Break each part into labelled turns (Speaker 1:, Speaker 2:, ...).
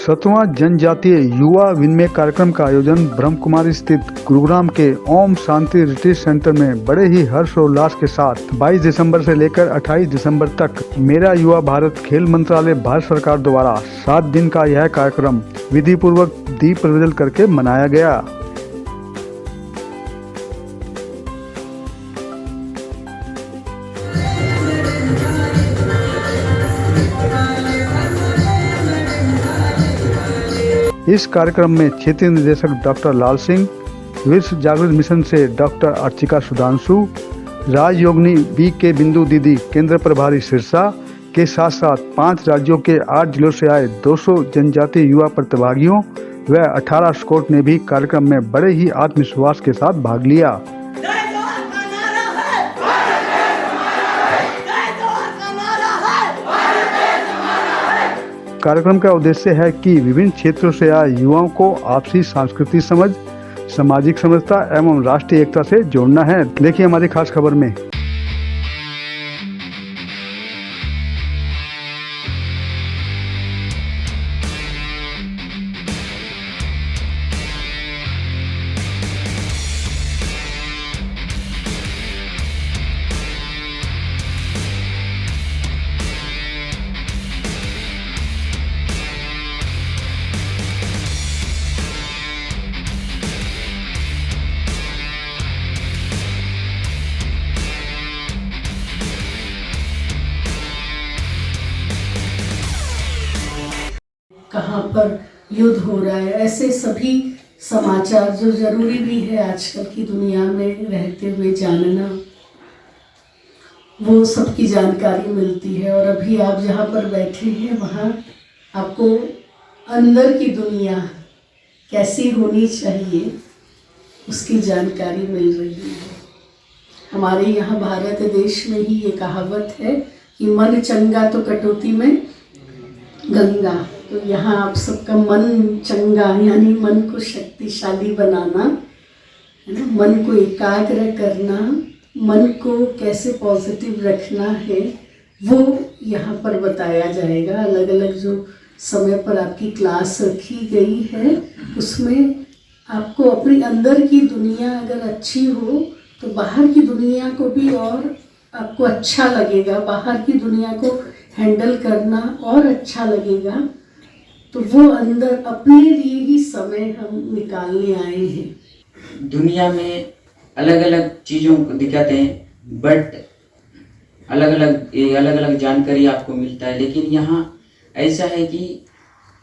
Speaker 1: 7वां जनजातीय युवा विनिमय कार्यक्रम का आयोजन ब्रह्म कुमारी स्थित गुरुग्राम के ओम शांति रिट्रीट सेंटर में बड़े ही हर्षोल्लास के साथ 22 दिसंबर से लेकर 28 दिसंबर तक मेरा युवा भारत खेल मंत्रालय भारत सरकार द्वारा 7 दिन का यह कार्यक्रम विधि पूर्वक दीप प्रज्वलित करके मनाया गया। इस कार्यक्रम में क्षेत्रीय निदेशक डॉक्टर लाल सिंह, विश्व जागृत मिशन से डॉक्टर अर्चिका सुधांशु, राजयोगिनी BK बिंदु दीदी, केंद्र प्रभारी सिरसा के साथ साथ 5 राज्यों के 8 जिलों से आए 200 जनजातीय युवा प्रतिभागियों व 18 स्काउट ने भी कार्यक्रम में बड़े ही आत्मविश्वास के साथ भाग लिया। कार्यक्रम का उद्देश्य है कि विभिन्न क्षेत्रों से आए युवाओं को आपसी सांस्कृतिक समझ, सामाजिक समझता एवं राष्ट्रीय एकता से जोड़ना है। देखिए हमारी खास खबर में।
Speaker 2: कहाँ पर युद्ध हो रहा है, ऐसे सभी समाचार जो जरूरी भी है आजकल की दुनिया में रहते हुए जानना, वो सबकी जानकारी मिलती है। और अभी आप जहाँ पर बैठे हैं वहाँ आपको अंदर की दुनिया कैसी होनी चाहिए उसकी जानकारी मिल रही है। हमारे यहाँ भारत देश में ही ये कहावत है कि मन चंगा तो कटौती में गंगा। तो यहाँ आप सबका मन चंगा यानी मन को शक्तिशाली बनाना है ना, मन को एकाग्र करना, मन को कैसे पॉजिटिव रखना है वो यहाँ पर बताया जाएगा। अलग अलग जो समय पर आपकी क्लास रखी गई है उसमें आपको अपनी अंदर की दुनिया अगर अच्छी हो तो बाहर की दुनिया को भी और आपको अच्छा लगेगा, बाहर की दुनिया को हैंडल करना और अच्छा लगेगा। तो वो अंदर अपने लिए ही समय हम निकालने आए हैं।
Speaker 3: दुनिया में अलग अलग चीज़ों को दिखाते हैं, बट अलग अलग जानकारी आपको मिलता है। लेकिन यहाँ ऐसा है कि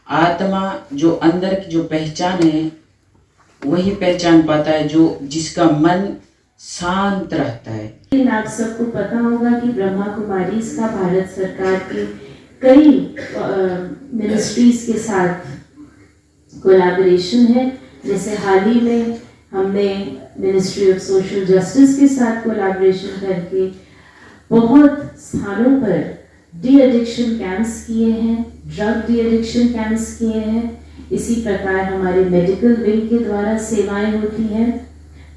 Speaker 3: आत्मा जो अंदर की जो पहचान है वही पहचान पाता है जो जिसका मन शांत रहता है।
Speaker 4: लेकिन आप सबको पता होगा कि ब्रह्मा कुमारीज का भारत सरकार की कई मिनिस्ट्रीज के साथ कोलैबोरेशन है। जैसे हाल ही में हमने मिनिस्ट्री ऑफ सोशल जस्टिस के साथ कोलैबोरेशन करके बहुत स्थानों पर डी एडिक्शन कैंप्स किए हैं, ड्रग डी एडिक्शन कैंप्स किए हैं। इसी प्रकार हमारे मेडिकल विंग के द्वारा सेवाएं होती हैं।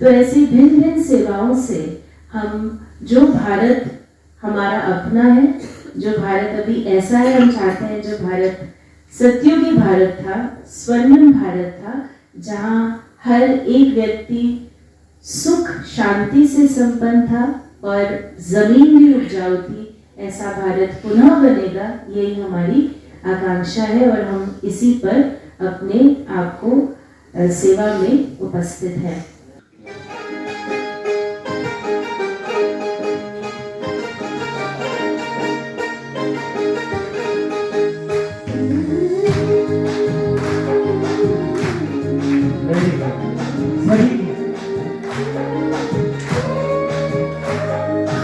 Speaker 4: तो ऐसी भिन्न भिन्न सेवाओं से हम जो भारत हमारा अपना है, जो भारत अभी ऐसा है, हम चाहते हैं जो भारत सत्युगी भारत था, स्वर्णिम भारत था, जहाँ हर एक व्यक्ति सुख शांति से संपन्न था और जमीन भी उपजाऊ थी, ऐसा भारत पुनः बनेगा। यही हमारी आकांक्षा है और हम इसी पर अपने आप को सेवा में उपस्थित हैं।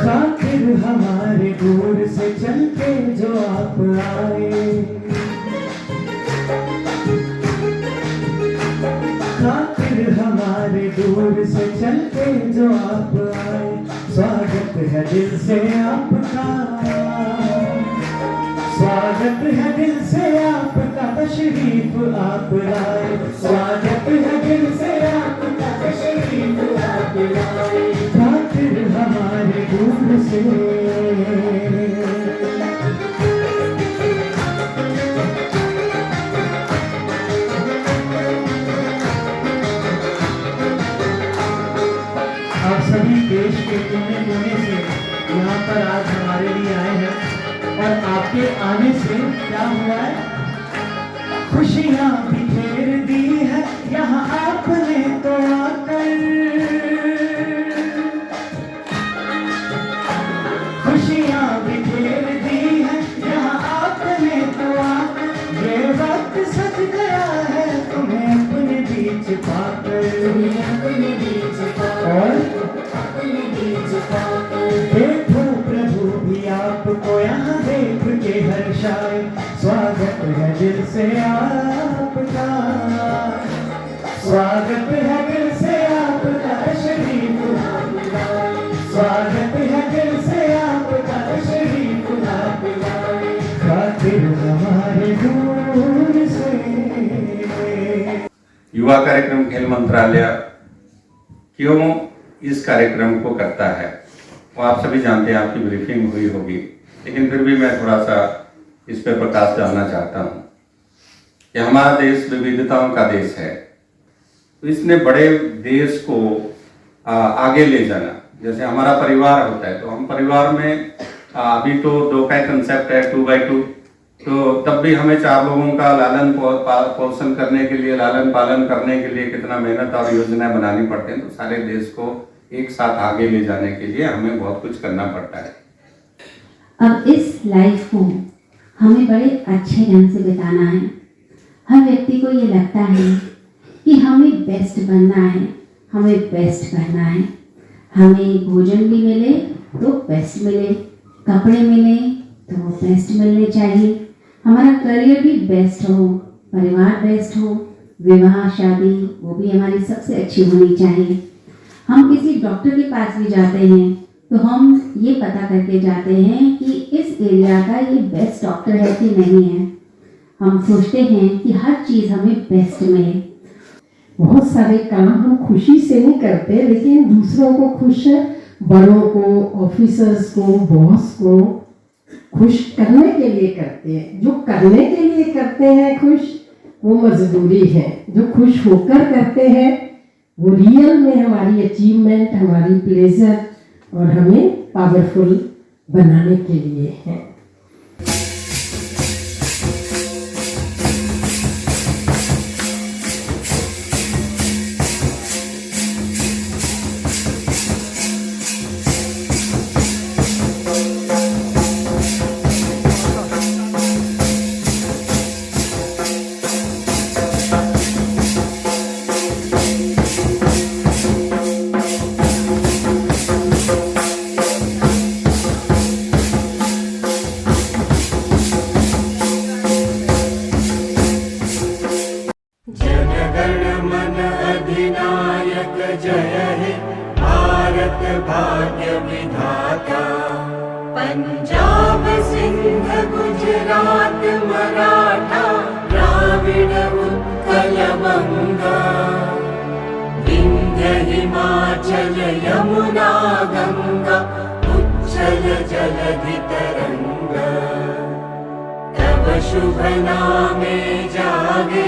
Speaker 5: खातिर हमारे दूर से चल के जो आप आए, खातिर हमारे दूर से चल के जो आप आए, स्वागत है दिल से आपका, स्वागत है दिल से आपका, तशरीफ आप लाए, स्वागत है दिल से आपका, तशरीफ आप लाए, खातिर हमारे दूर से। देश के कोने कोने से यहाँ पर आज हमारे लिए आए हैं। और आपके आने से क्या हुआ है, खुशियाँ बिखेर दी है यहाँ आपने तो आकर, खुशियाँ बिखेर दी है यहाँ आपने तो आकर, ये वक्त सज गया है तुम्हें अपने बीच पाकर, और देखो प्रभु भी आपको यहाँ देख के हर्षाए, स्वागत है दिल से आपका, स्वागत है दिल से आपका शरीफ, स्वागत है दिल से आपका शरीफ, खातिर हमारे दूर से।
Speaker 6: युवा कार्यक्रम खेल मंत्रालय क्यों इस कार्यक्रम को करता है वो आप सभी जानते हैं, आपकी ब्रीफिंग हुई होगी, लेकिन फिर भी मैं थोड़ा सा इस पर प्रकाश डालना चाहता हूँ कि हमारा देश विविधताओं का देश है। तो इसने बड़े देश को आगे ले जाना, जैसे हमारा परिवार होता है तो हम परिवार में अभी तो 2 का कंसेप्ट है 2x2, तो तब भी हमें 4 लोगों का लालन पोषण करने के लिए, लालन पालन करने के लिए कितना मेहनत और योजनाएं बनानी पड़ती हैं। तो सारे देश को एक साथ आगे ले जाने के लिए हमें बहुत कुछ करना पड़ता है।
Speaker 4: अब इस लाइफ को हमें बड़े अच्छे ढंग से बिताना है। हर व्यक्ति को ये लगता है कि हमें बेस्ट बनना है, हमें बेस्ट करना है, हमें भोजन भी मिले तो बेस्ट मिले, कपड़े मिले तो बेस्ट मिलने चाहिए, हमारा करियर भी बेस्ट हो, परिवार बेस्ट हो, विवाह शादी वो भी हमारी सबसे अच्छी होनी चाहिए। हम किसी डॉक्टर के पास भी जाते हैं तो हम ये पता करके जाते हैं कि इस एरिया का ये बेस्ट डॉक्टर है कि नहीं है। हम सोचते हैं कि हर चीज़ हमें बेस्ट मिले।
Speaker 7: बहुत सारे काम हम खुशी से नहीं करते, लेकिन दूसरों को खुश, बड़ों को, ऑफिसर्स को, बॉस को खुश करने के लिए करते हैं। जो करने के लिए करते हैं खुश, वो मजदूरी है। जो खुश होकर करते हैं वो रियल में हमारी अचीवमेंट, हमारी प्लेजर और हमें पावरफुल बनाने के लिए है।
Speaker 5: अधिनायक जय हे भारत भाग्य विधाता, पंजाब सिंध गुजरात मराठा द्राविड उत्कल बंगा, विंध्य हिमाचल यमुना गंगा उच्छल जलधि तरंगा, तब शुभ नामे जागे,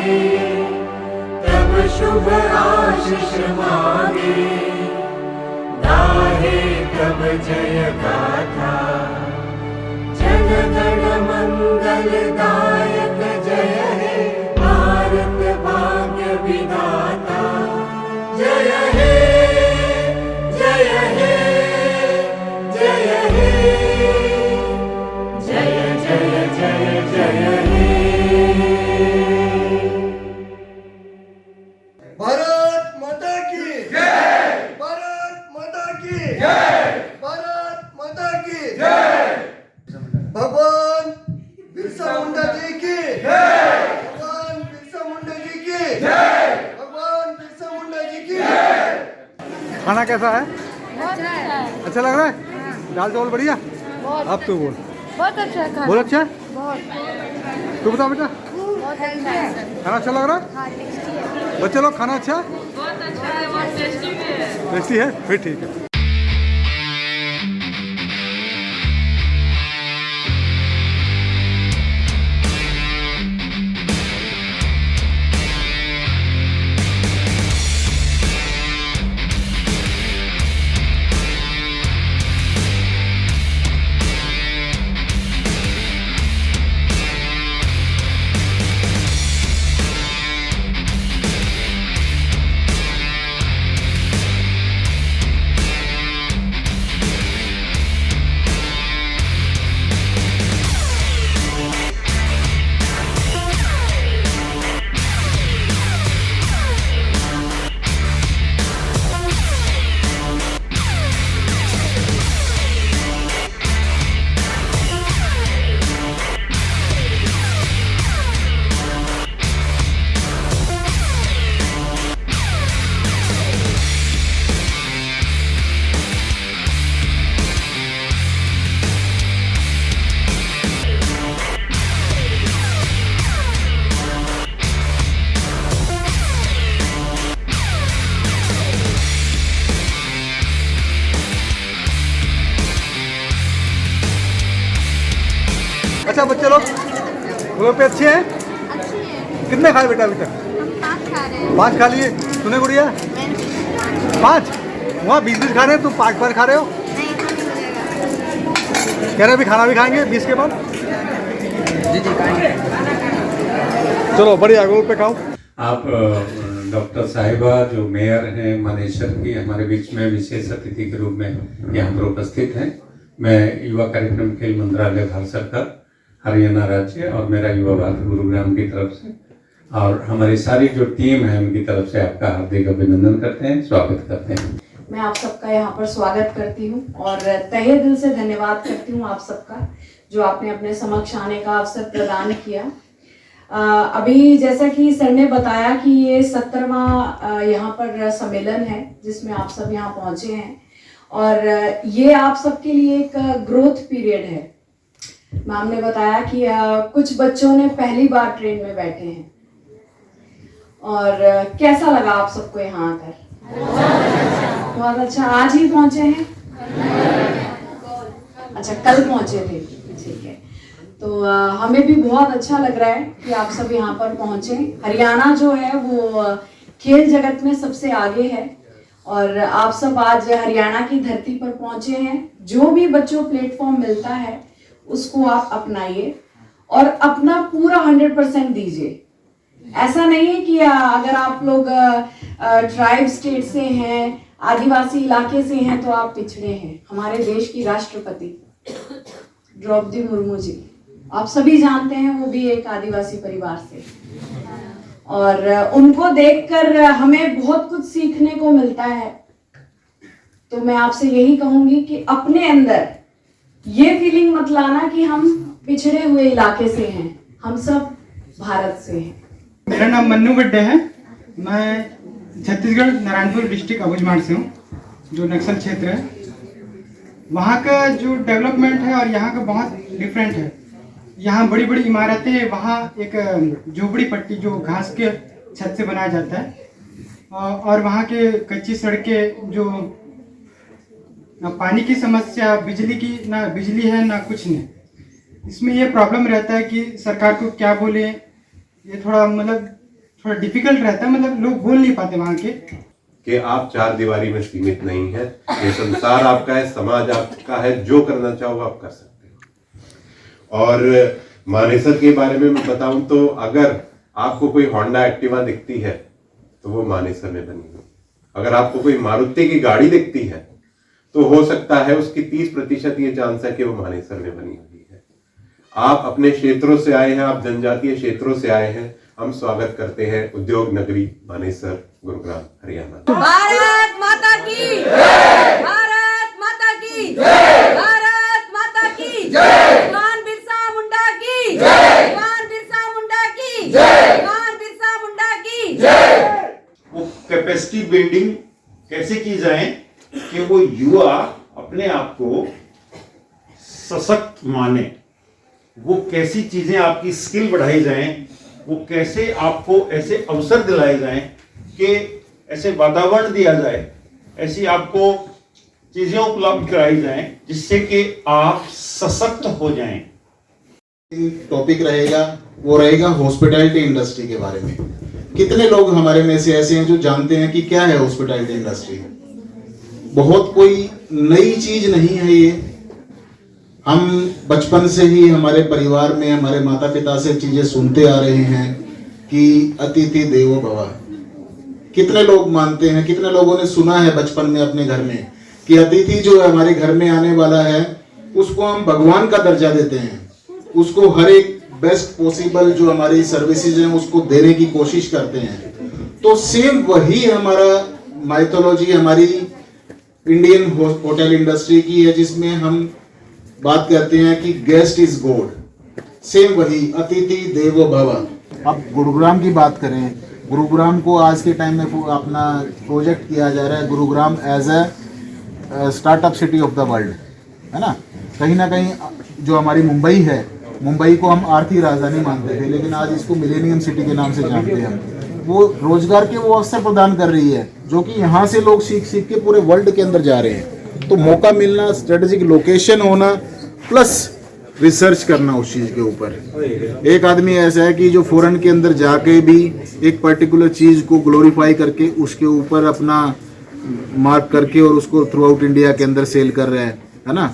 Speaker 5: तब शुभ आशीष मांगे, गाहे तब जय गाथा, जन गण मंगल दायक जय हे भारत भाग्य विधाता, जय हे जय हे जय हे, जय जय जय जय हे।
Speaker 8: भारत माता की जय, भारत माता की जय, भारत माता की जय, भगवान बिरसा मुंडा जी की जय, भगवान बिरसा मुंडा जी की जय, भगवान बिरसा मुंडा जी की जय।
Speaker 1: खाना कैसा है? अच्छा लग रहा है? दाल चावल बढ़िया? अब तू बोल।
Speaker 9: बहुत अच्छा है।
Speaker 1: बहुत अच्छा है?
Speaker 9: बहुत
Speaker 1: तू बता बेटा,
Speaker 9: बहुत अच्छा है।
Speaker 1: खाना अच्छा लग रहा है?
Speaker 9: हाँ, टेस्टी है।
Speaker 1: बच्चे लोग खाना अच्छा है?
Speaker 9: बहुत अच्छा है, बहुत टेस्टी भी है।
Speaker 1: टेस्टी है? फिर ठीक है। अच्छा बच्चे लोग गोलगप्पे अच्छे हैं?
Speaker 9: अच्छी है।
Speaker 1: कितने खाए बेटा अभी तक?
Speaker 9: हम 5 खा रहे हैं।
Speaker 1: 5 खा लिए। तूने गुड़िया? 5? वहाँ 20 खा रहे हैं, तुम 5 बार खा रहे हो?
Speaker 9: नहीं, इतना नहीं मिलेगा।
Speaker 1: कह रहे अभी खाना भी खाएंगे 20 के बाद? जी खाएंगे। चलो बढ़िया, गोलगप्पे खाओ।
Speaker 6: आप डॉक्टर साहिबा जो मेयर हैं मानेसर की हमारे बीच में विशेष अतिथि के रूप में यहाँ पर उपस्थित हैं। मैं युवा कार्यक्रम खेल मंत्रालय भारत सरकार हरियाणा राज्य और मेरा युवा भारत गुरुग्राम की तरफ से और हमारी सारी जो टीम है उनकी तरफ से आपका हार्दिक अभिनंदन करते हैं, स्वागत करते हैं।
Speaker 10: मैं आप सबका यहाँ पर स्वागत करती हूँ और तहे दिल से धन्यवाद करती हूँ आप सबका जो आपने अपने समक्ष आने का अवसर प्रदान किया। अभी जैसा कि सर ने बताया कि ये 17वां यहाँ पर सम्मेलन है जिसमें आप सब यहाँ पहुँचे हैं और ये आप सबके लिए एक ग्रोथ पीरियड है। मैम ने बताया कि कुछ बच्चों ने पहली बार ट्रेन में बैठे हैं और कैसा लगा आप सबको यहाँ आकर? बहुत अच्छा। आज ही पहुँचे हैं? अच्छा, कल पहुँचे थे, ठीक है। तो हमें भी बहुत अच्छा लग रहा है कि आप सब यहाँ पर पहुँचे। हरियाणा जो है वो खेल जगत में सबसे आगे है और आप सब आज हरियाणा की धरती पर पहुँचे हैं। जो भी बच्चों प्लेटफॉर्म मिलता है उसको आप अपनाइए और अपना पूरा 100% दीजिए। ऐसा नहीं है कि अगर आप लोग ट्राइब स्टेट से हैं, आदिवासी इलाके से हैं तो आप पिछड़े हैं। हमारे देश की राष्ट्रपति द्रौपदी मुर्मू जी, आप सभी जानते हैं, वो भी एक आदिवासी परिवार से और उनको देखकर हमें बहुत कुछ सीखने को मिलता है। तो मैं आपसे यही कहूंगी कि अपने अंदर ये फीलिंग मत लाना कि हम पिछड़े हुए इलाके से हैं, हम सब भारत से हैं।
Speaker 11: मेरा नाम मन्नू गड्ढे है। मैं छत्तीसगढ़ नारायणपुर डिस्ट्रिक्ट अबूझमाड़ से हूँ, जो नक्सल क्षेत्र है। वहाँ का जो डेवलपमेंट है और यहाँ का बहुत डिफरेंट है। यहाँ बड़ी बड़ी इमारतें, वहाँ एक झोपड़ी पट्टी जो घास के छत से बनाया जाता है और वहाँ के कच्ची सड़कें, जो ना पानी की समस्या, बिजली की, ना बिजली है ना कुछ नहीं। इसमें ये प्रॉब्लम रहता है कि सरकार को क्या बोले, ये थोड़ा डिफिकल्ट रहता है। लोग बोल नहीं पाते वहाँ के
Speaker 12: कि आप 4 दीवारी में सीमित नहीं है। ये संसार आपका है, समाज आपका है, जो करना चाहो आप कर सकते हो। और मानेसर के बारे में मैं बताऊं तो अगर आपको कोई होंडा एक्टिवा दिखती है तो वो मानेसर में बनी हुई। अगर आपको कोई मारुति की गाड़ी दिखती है तो हो सकता है उसकी 30% ये चांस है कि वो मानेसर में बनी हुई है। आप अपने क्षेत्रों से आए हैं, आप जनजातीय क्षेत्रों से आए हैं, हम स्वागत करते हैं उद्योग नगरी मानेसर, गुरुग्राम, हरियाणा।
Speaker 10: भारत माता की जय! भारत माता की जय! भारत माता की जय! भगवान बिरसा मुंडा की जय! भगवान बिरसा मुंडा की जय! भगवान बिरसा मुंडा की जय!
Speaker 13: वो कैपेसिटी बिल्डिंग कैसे की जाए कि वो युवा अपने आप को सशक्त माने, वो कैसी चीजें आपकी स्किल बढ़ाई जाएं, वो कैसे आपको ऐसे अवसर दिलाए जाएं कि ऐसे वातावरण दिया जाए, ऐसी आपको चीजें उपलब्ध कराई जाएं जिससे कि आप सशक्त हो जाएं।
Speaker 14: टॉपिक रहेगा वो रहेगा हॉस्पिटैलिटी इंडस्ट्री के बारे में। कितने लोग हमारे में से ऐसे हैं जो जानते हैं कि क्या है हॉस्पिटैलिटी इंडस्ट्री? बहुत कोई नई चीज नहीं है ये। हम बचपन से ही हमारे परिवार में हमारे माता पिता से चीजें सुनते आ रहे हैं कि अतिथि देवो भव। कितने लोग मानते हैं, कितने लोगों ने सुना है बचपन में अपने घर में कि अतिथि जो हमारे घर में आने वाला है उसको हम भगवान का दर्जा देते हैं, उसको हर एक बेस्ट पॉसिबल जो हमारी सर्विसेज हैं उसको देने की कोशिश करते हैं। तो सेम वही हमारा माइथोलॉजी हमारी इंडियन होटल इंडस्ट्री की है, जिसमें हम बात करते हैं कि गेस्ट इज गॉड। सेम वही अतिथि देवो भव। अब गुरुग्राम की बात करें, गुरुग्राम को आज के टाइम में अपना प्रोजेक्ट किया जा रहा है Gurugram as a startup city of the world, है ना। कहीं ना कहीं जो हमारी मुंबई है, मुंबई को हम आर्थिक राजधानी मानते थे, लेकिन आज इसको मिलेनियम सिटी के नाम से जानते हैं। वो रोजगार के वो अवसर प्रदान कर रही है जो कि यहाँ से लोग सीख सीख के पूरे वर्ल्ड के अंदर जा रहे हैं। तो मौका मिलना, स्ट्रेटेजिक लोकेशन होना, प्लस रिसर्च करना उस चीज़ के ऊपर। एक आदमी ऐसा है कि जो फॉरेन के अंदर जाके भी एक पर्टिकुलर चीज़ को ग्लोरीफाई करके उसके ऊपर अपना मार्क करके और उसको थ्रू आउट इंडिया के अंदर सेल कर रहा है ना।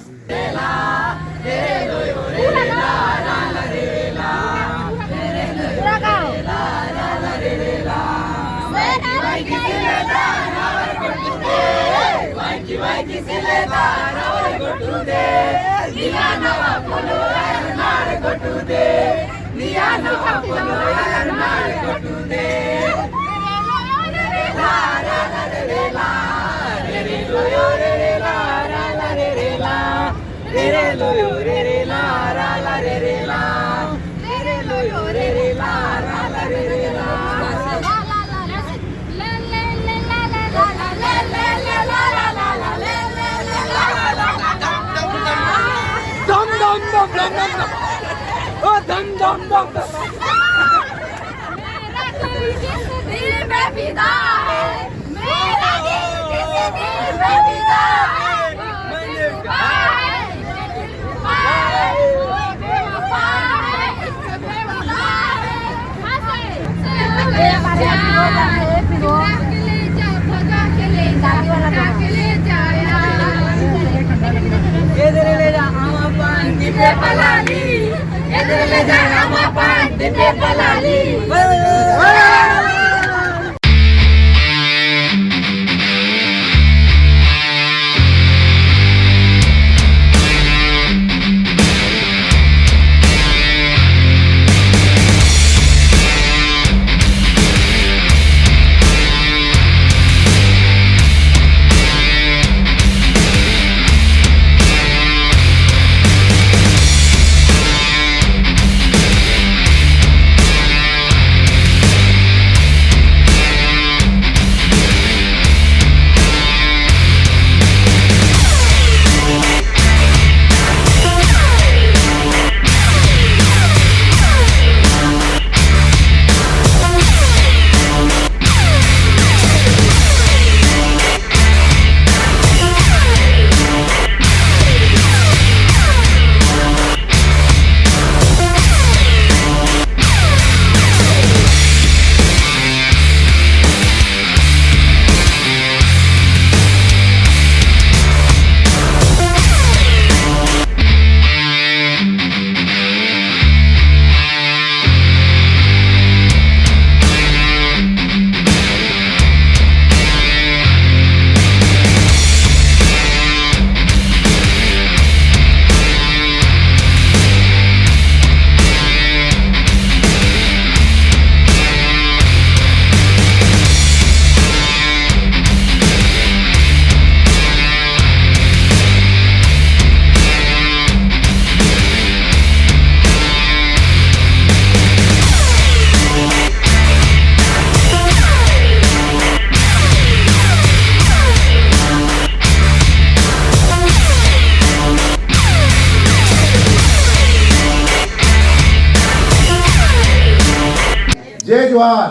Speaker 15: जय जवान।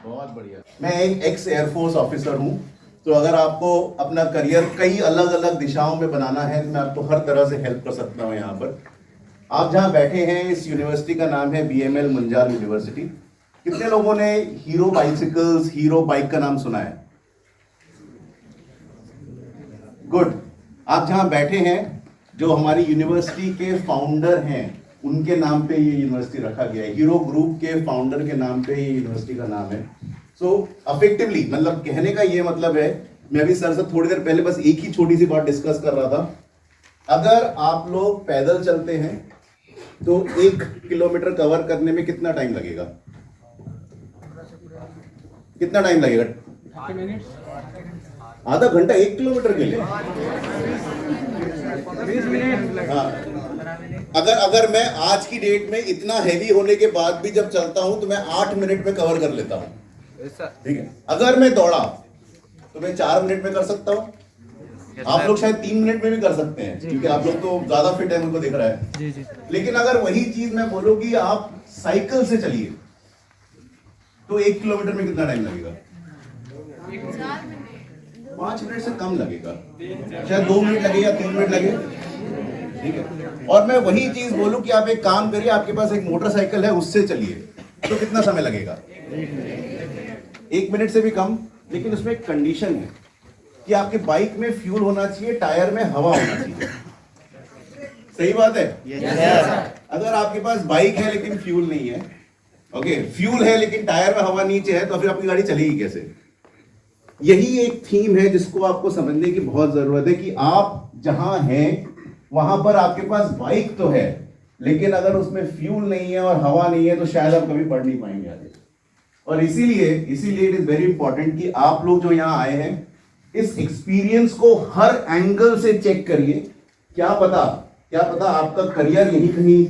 Speaker 15: बहुत बढ़िया। मैं एक एक्स एयरफोर्स ऑफिसर हूँ, तो अगर आपको अपना करियर कई अलग अलग दिशाओं में बनाना है तो मैं आपको हर तरह से हेल्प कर सकता हूँ। यहाँ पर आप जहाँ बैठे हैं, इस यूनिवर्सिटी का नाम है BML मुंजाल यूनिवर्सिटी। कितने लोगों ने हीरो बाइसिकल्स, हीरो बाइक का नाम सुना है? गुड। आप जहाँ बैठे हैं, जो हमारी यूनिवर्सिटी के फाउंडर हैं, उनके नाम पे ये यूनिवर्सिटी रखा गया है। हीरो ग्रुप के फाउंडर के नाम पे ये यूनिवर्सिटी का नाम है। सो अफेक्टिवली, मतलब कहने का ये मतलब है, मैं अभी सर से थोड़ी देर पहले बस एक ही छोटी सी बात डिस्कस कर रहा था। अगर आप लोग पैदल चलते हैं तो 1 किलोमीटर कवर करने में कितना टाइम लगेगा? कितना टाइम लगेगा?
Speaker 11: 30 मिनट,
Speaker 15: आधा घंटा 1 किलोमीटर के लिए।
Speaker 11: 20 मिनट।
Speaker 15: हाँ, अगर मैं आज की डेट में इतना हैवी होने के बाद भी जब चलता हूं तो मैं 8 मिनट में कवर कर लेता हूं। ठीक है। अगर मैं दौड़ा तो मैं 4 मिनट में कर सकता हूं। आप लोग शायद 3 मिनट में भी कर सकते हैं, क्योंकि आप लोग तो ज्यादा फिट है, मुझको दिख रहा है।
Speaker 11: जी जी।
Speaker 15: लेकिन अगर वही चीज मैं बोलूं कि आप साइकिल से चलिए तो 1 किलोमीटर में कितना टाइम लगेगा? 5 मिनट से कम लगेगा, शायद 2 मिनट लगे या 3 मिनट लगे। ठीक है। और मैं वही चीज बोलूं कि आप एक काम करिए, आपके पास एक मोटरसाइकिल है, उससे चलिए, तो कितना समय लगेगा? 1 मिनट से भी कम। लेकिन उसमें एक कंडीशन है कि आपके बाइक में फ्यूल होना चाहिए, टायर में हवा होना चाहिए। सही बात है? अगर आपके पास बाइक है लेकिन फ्यूल नहीं है, ओके, फ्यूल है लेकिन टायर में हवा नीचे है, तो फिर आपकी गाड़ी चलेगी कैसे? यही एक थीम है जिसको आपको समझने की बहुत जरूरत है कि आप जहां हैं वहां पर आपके पास बाइक तो है, लेकिन अगर उसमें फ्यूल नहीं है और हवा नहीं है तो शायद आप कभी बढ़ नहीं पाएंगे आगे। और इसीलिए इट इज वेरी इंपॉर्टेंट कि आप लोग जो यहाँ आए हैं इस एक्सपीरियंस को हर एंगल से चेक करिए। क्या पता आपका करियर यही कहीं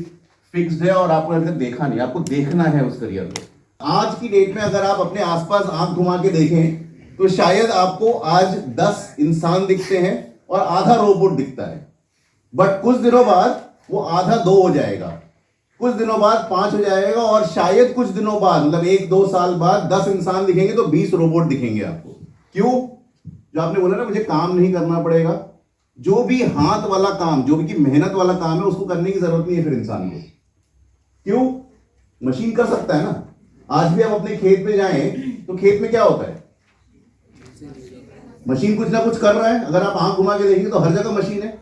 Speaker 15: फिक्स्ड है और आपको अभी तक देखा नहीं, आपको देखना है उस करियर को। आज की डेट में अगर आप अपने आसपास आंख घुमा के देखें तो शायद आपको आज 10 इंसान दिखते हैं और आधा रोबोट दिखता है, बट कुछ दिनों बाद वो आधा 2 हो जाएगा, कुछ दिनों बाद 5 हो जाएगा, और शायद कुछ दिनों बाद मतलब 1-2 साल बाद 10 इंसान दिखेंगे तो 20 रोबोट दिखेंगे आपको। क्यों? जो आपने बोला ना मुझे काम नहीं करना पड़ेगा, जो भी हाथ वाला काम, जो भी की मेहनत वाला काम है उसको करने की जरूरत नहीं है फिर इंसान को। क्यों? मशीन कर सकता है ना। आज भी आप अपने खेत में जाएं तो खेत में क्या होता है? मशीन कुछ ना कुछ कर रहा है। अगर आप आंख घुमा के देखेंगे तो हर जगह मशीन है।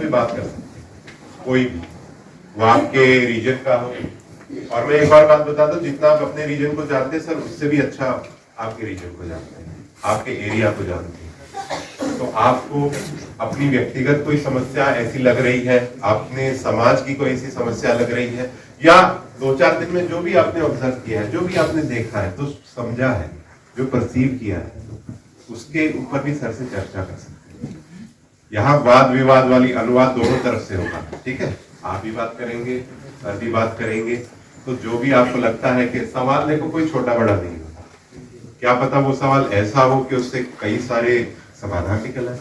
Speaker 12: भी बात कर सकते हैं, कोई भी, वो आपके रीजन का हो। और मैं एक और बात बता दूं, जितना आप अपने रीजन को जानते हैं सर, उससे भी अच्छा आपके रीजन को जानते हैं, आपके एरिया को जानते हैं। तो आपको अपनी व्यक्तिगत कोई समस्या ऐसी लग रही है, अपने समाज की कोई ऐसी समस्या लग रही है, या 2-4 दिन में जो भी आपने ऑब्जर्व किया है, जो भी आपने देखा है, तो समझा है, जो परसीव किया है, उसके ऊपर भी सर से चर्चा कर सकते हैं। यहाँ वाद विवाद वाली अनुवाद दोनों तरफ से होगा, ठीक है? आप भी बात करेंगे, सर भी बात करेंगे। तो जो भी आपको लगता है कि सवाल, देखो कोई छोटा बड़ा नहीं होता, क्या पता वो सवाल ऐसा हो कि उससे कई सारे समाधान निकल आए,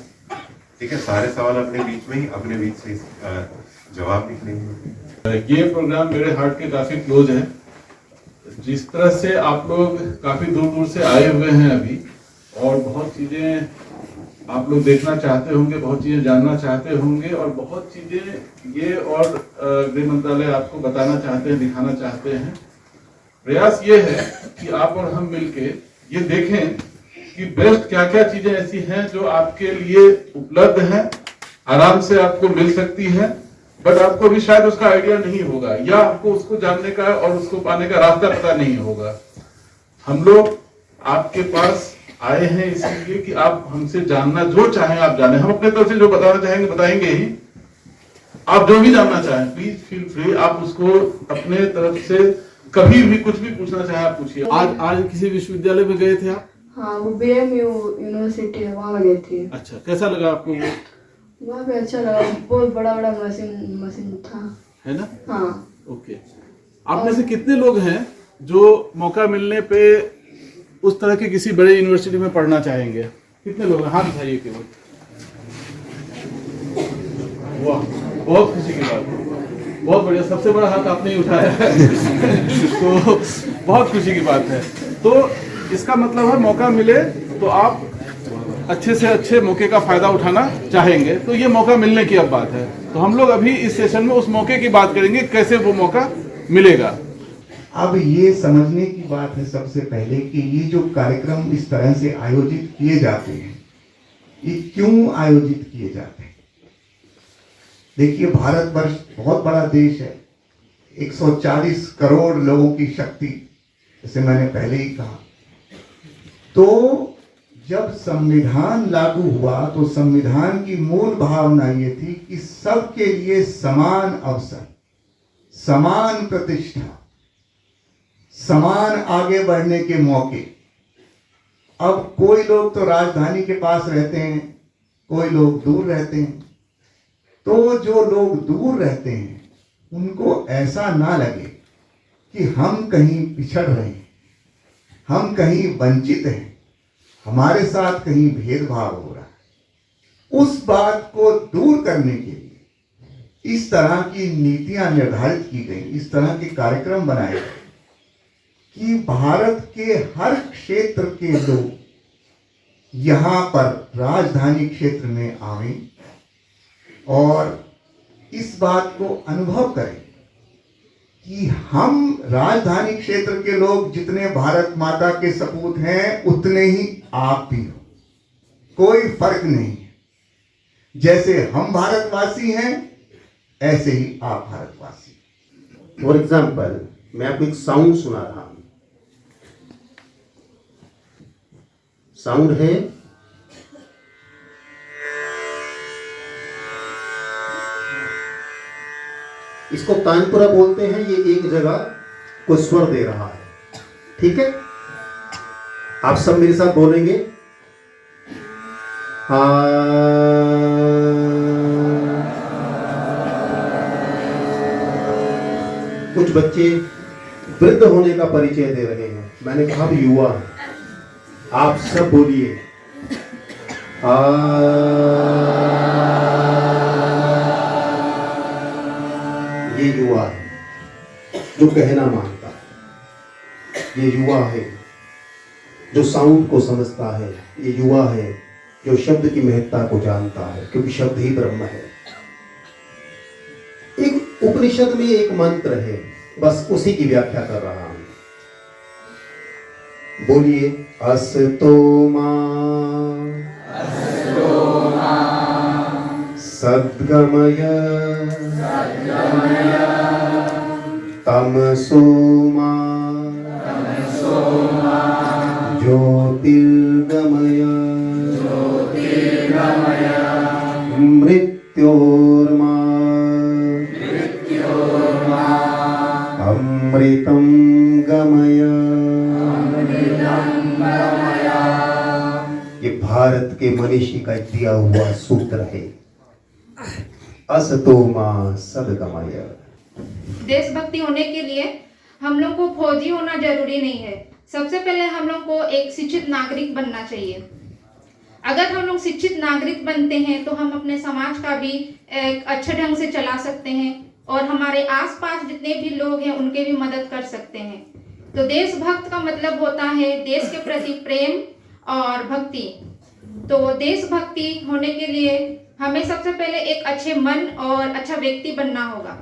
Speaker 12: ठीक है? सारे सवाल अपने बीच में ही, अपने बीच से जवाब निकलेंगे।
Speaker 16: ये प्रोग्राम मेरे हार्ट के काफी क्लोज है। जिस तरह से आप लोग काफी दूर दूर से आए हुए हैं अभी, और बहुत चीजें आप लोग देखना चाहते होंगे, बहुत चीजें जानना चाहते होंगे, और बहुत चीजें ये और गृह मंत्रालय आपको बताना चाहते हैं, दिखाना चाहते हैं। प्रयास ये है कि आप और हम मिलके ये देखें कि बेस्ट क्या क्या चीजें ऐसी हैं जो आपके लिए उपलब्ध हैं, आराम से आपको मिल सकती हैं, बट आपको भी शायद उसका आइडिया नहीं होगा, या आपको उसको जानने का और उसको पाने का रास्ता पता नहीं होगा। हम लोग आपके पास आए हैं इसलिए कि आप हमसे जानना जो चाहें आप जाने, हम अपने तरफ से जो बताना चाहेंगे बताएंगे ही। आप जो भी जानना चाहें प्लीज फील फ्री, आप उसको अपने तरफ से कभी भी कुछ भी पूछना चाहें आप पूछिए। आज किसी विश्वविद्यालय में गए थे आप?
Speaker 17: हाँ, वो BMU यूनिवर्सिटी है, वहाँ गए थे।
Speaker 16: अच्छा, कैसा लगा आपको वो?
Speaker 17: वहाँ पे अच्छा लगा, बहुत बड़ा बड़ा मशीन था,
Speaker 16: है ना?
Speaker 17: हाँ।
Speaker 16: ओके, आप में से कितने लोग हैं जो मौका मिलने पे उस तरह के किसी बड़े यूनिवर्सिटी में पढ़ना चाहेंगे? कितने लोग हैं? हाथ उठाइए केवल। वाह, बहुत खुशी की बात है, बहुत बढ़िया, सबसे बड़ा हाथ आपने ही उठाया है तो बहुत खुशी की बात है। तो इसका मतलब है मौका मिले तो आप अच्छे से अच्छे मौके का फायदा उठाना चाहेंगे, तो ये मौका मिलने की अब बात है। तो हम लोग अभी इस सेशन में उस मौके की बात करेंगे, कैसे वो मौका मिलेगा।
Speaker 18: अब ये समझने की बात है सबसे पहले कि ये जो कार्यक्रम इस तरह से आयोजित किए जाते हैं, ये क्यों आयोजित किए जाते हैं? देखिए, भारतवर्ष बहुत बड़ा देश है, 140 करोड़ लोगों की शक्ति, जैसे मैंने पहले ही कहा। तो जब संविधान लागू हुआ तो संविधान की मूल भावना ये थी कि सबके लिए समान अवसर, समान प्रतिष्ठा, समान आगे बढ़ने के मौके। अब कोई लोग तो राजधानी के पास रहते हैं, कोई लोग दूर रहते हैं। तो जो लोग दूर रहते हैं उनको ऐसा ना लगे कि हम कहीं पिछड़ रहे हैं, हम कहीं वंचित हैं, हमारे साथ कहीं भेदभाव हो रहा है। उस बात को दूर करने के लिए इस तरह की नीतियां निर्धारित की गई, इस तरह के कार्यक्रम बनाए गए कि भारत के हर क्षेत्र के लोग यहाँ पर राजधानी क्षेत्र में आवें और इस बात को अनुभव करें कि हम राजधानी क्षेत्र के लोग जितने भारत माता के सपूत हैं उतने ही आप भी हो, कोई फर्क नहीं है। जैसे हम भारतवासी हैं ऐसे ही आप भारतवासी।
Speaker 15: फॉर एग्जाम्पल, मैं आपको एक साउंड सुना रहा हूं। साउंड है इसको तानपुरा बोलते हैं। ये एक जगह को स्वर दे रहा है, ठीक है? आप सब मेरे साथ बोलेंगे, कुछ बच्चे वृद्ध होने का परिचय दे रहे हैं। मैंने कहा अब युवा है, आप सब बोलिए ये युवा है जो कहना मानता है, ये युवा है जो साउंड को समझता है, ये युवा है जो शब्द की महत्ता को जानता है, क्योंकि शब्द ही ब्रह्म है। एक उपनिषद में एक मंत्र है, बस उसी की व्याख्या कर रहा हूं। बोलिए, असतो मा
Speaker 12: सद्गमय तमसोमा ज्योतिर्गमय मृत्योर्मा अमृतं गमय। ये भारत के मनीषी का दिया हुआ सूत्र है, असतो मां सद्गमय।
Speaker 19: देशभक्ति होने के लिए हम लोग को फौजी होना जरूरी नहीं है। सबसे पहले हम लोग को एक शिक्षित नागरिक बनना चाहिए। अगर हम लोग शिक्षित नागरिक बनते हैं तो हम अपने समाज का भी एक अच्छे ढंग से चला सकते हैं और हमारे आसपास जितने भी लोग हैं उनके भी मदद कर सकते हैं। तो देशभक्त का मतलब होता है देश के प्रति प्रेम और भक्ति। तो देशभक्ति होने के लिए हमें सबसे पहले एक अच्छे मन और अच्छा व्यक्ति बनना होगा।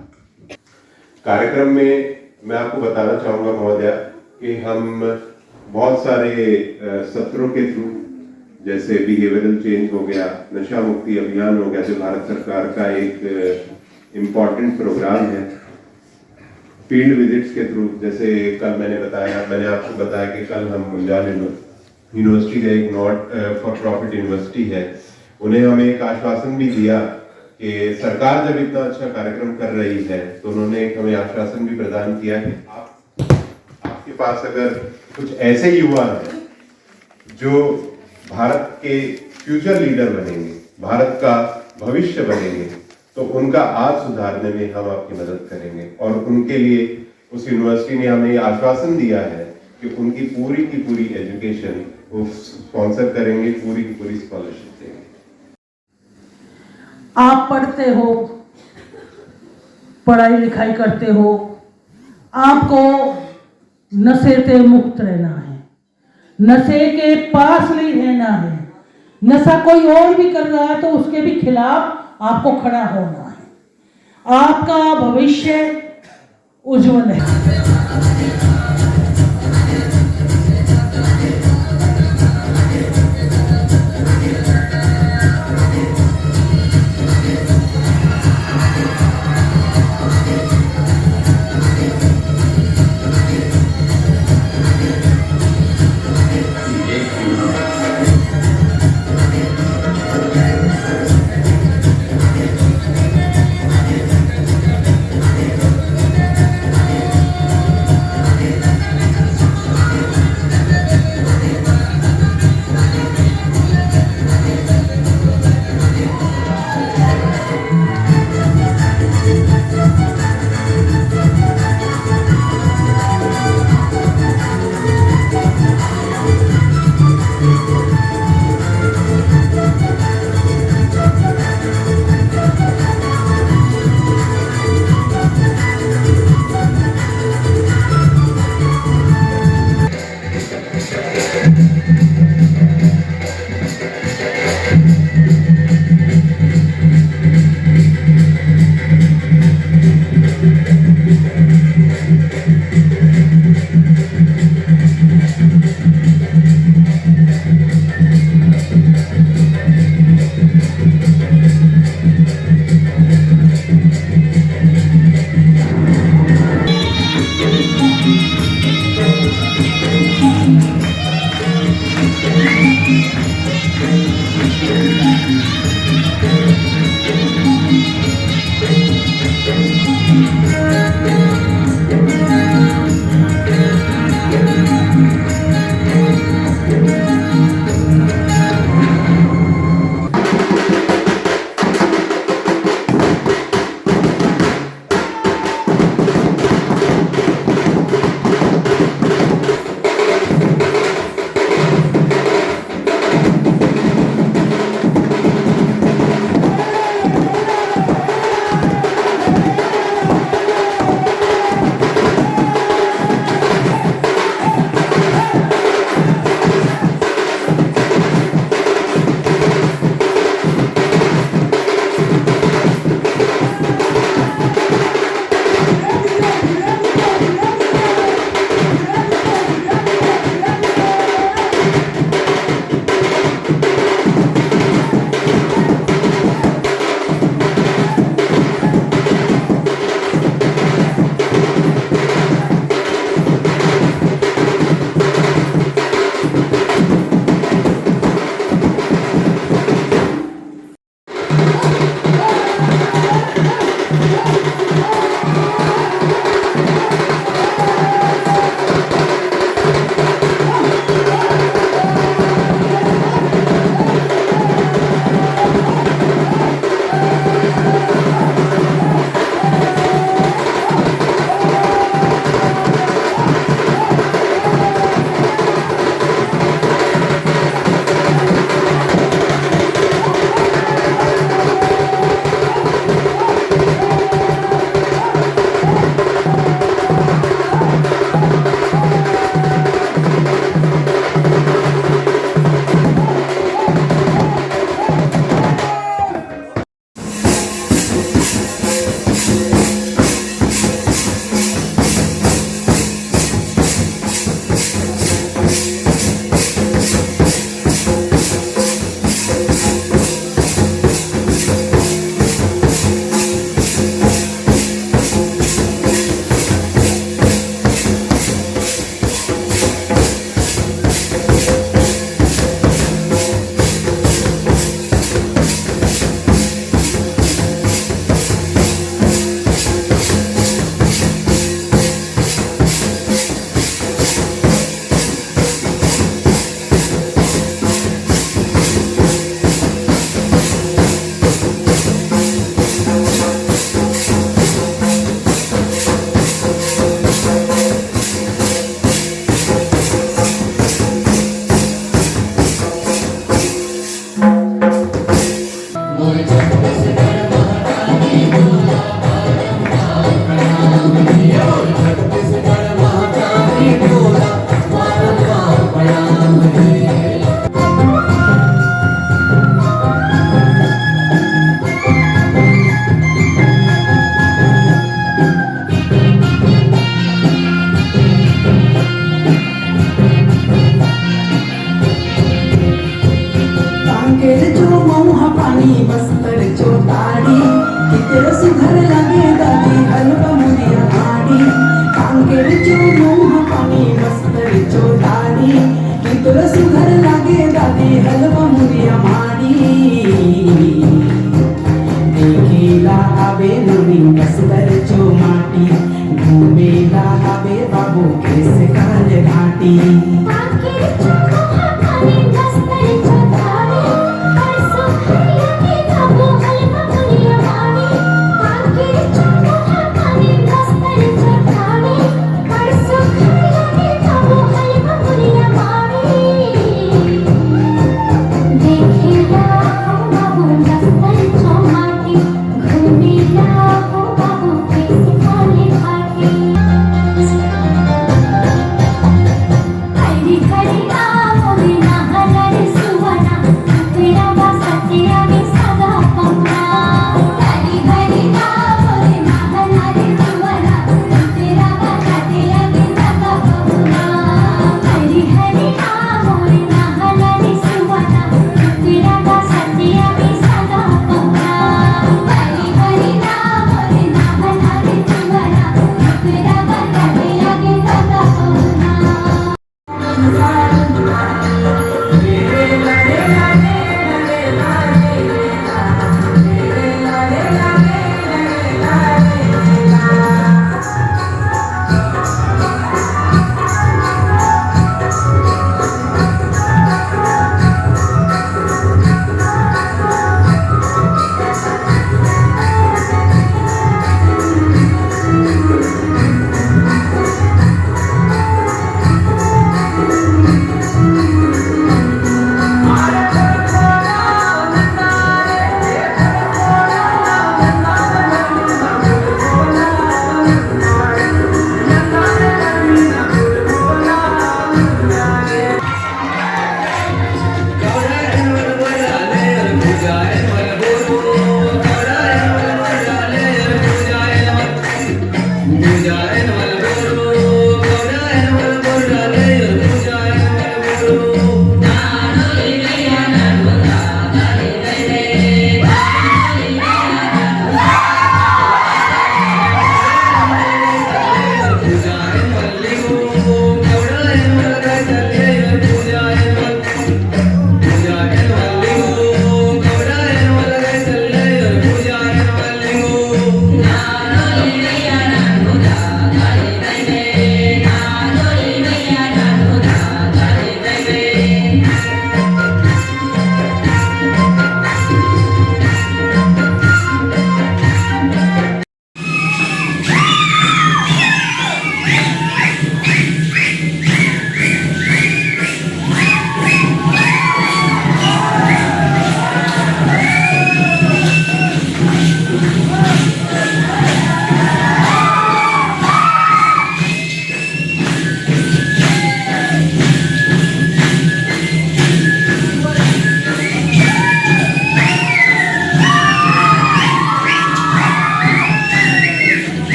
Speaker 12: कार्यक्रम में मैं आपको बताना चाहूंगा महोदया कि हम बहुत सारे सत्रों के थ्रू, जैसे बिहेवियरल चेंज हो गया, नशा मुक्ति अभियान हो गया जो भारत सरकार का एक इम्पॉर्टेंट प्रोग्राम है, फील्ड विजिट्स के थ्रू, जैसे कल मैंने आपको बताया कि कल हम मुंजाल यूनिवर्सिटी का एक नॉट फॉर प्रॉफिट यूनिवर्सिटी है, उन्हें हमें एक आश्वासन भी दिया कि सरकार जब इतना अच्छा कार्यक्रम कर रही है तो उन्होंने एक हमें आश्वासन भी प्रदान किया कि आपके पास अगर कुछ ऐसे युवा हैं जो भारत के फ्यूचर लीडर बनेंगे, भारत का भविष्य बनेंगे, तो उनका आज सुधारने में हम आपकी मदद करेंगे। और उनके लिए उस यूनिवर्सिटी ने हमें आश्वासन दिया है कि उनकी पूरी की पूरी एजुकेशन वो स्पॉन्सर करेंगे, पूरी की पूरी स्कॉलरशिप देंगे।
Speaker 20: आप पढ़ते हो, पढ़ाई लिखाई करते हो, आपको नशे से मुक्त रहना है, नशे के पास नहीं रहना है। नशा कोई और भी कर रहा है तो उसके भी खिलाफ आपको खड़ा होना है। आपका भविष्य उज्जवल है।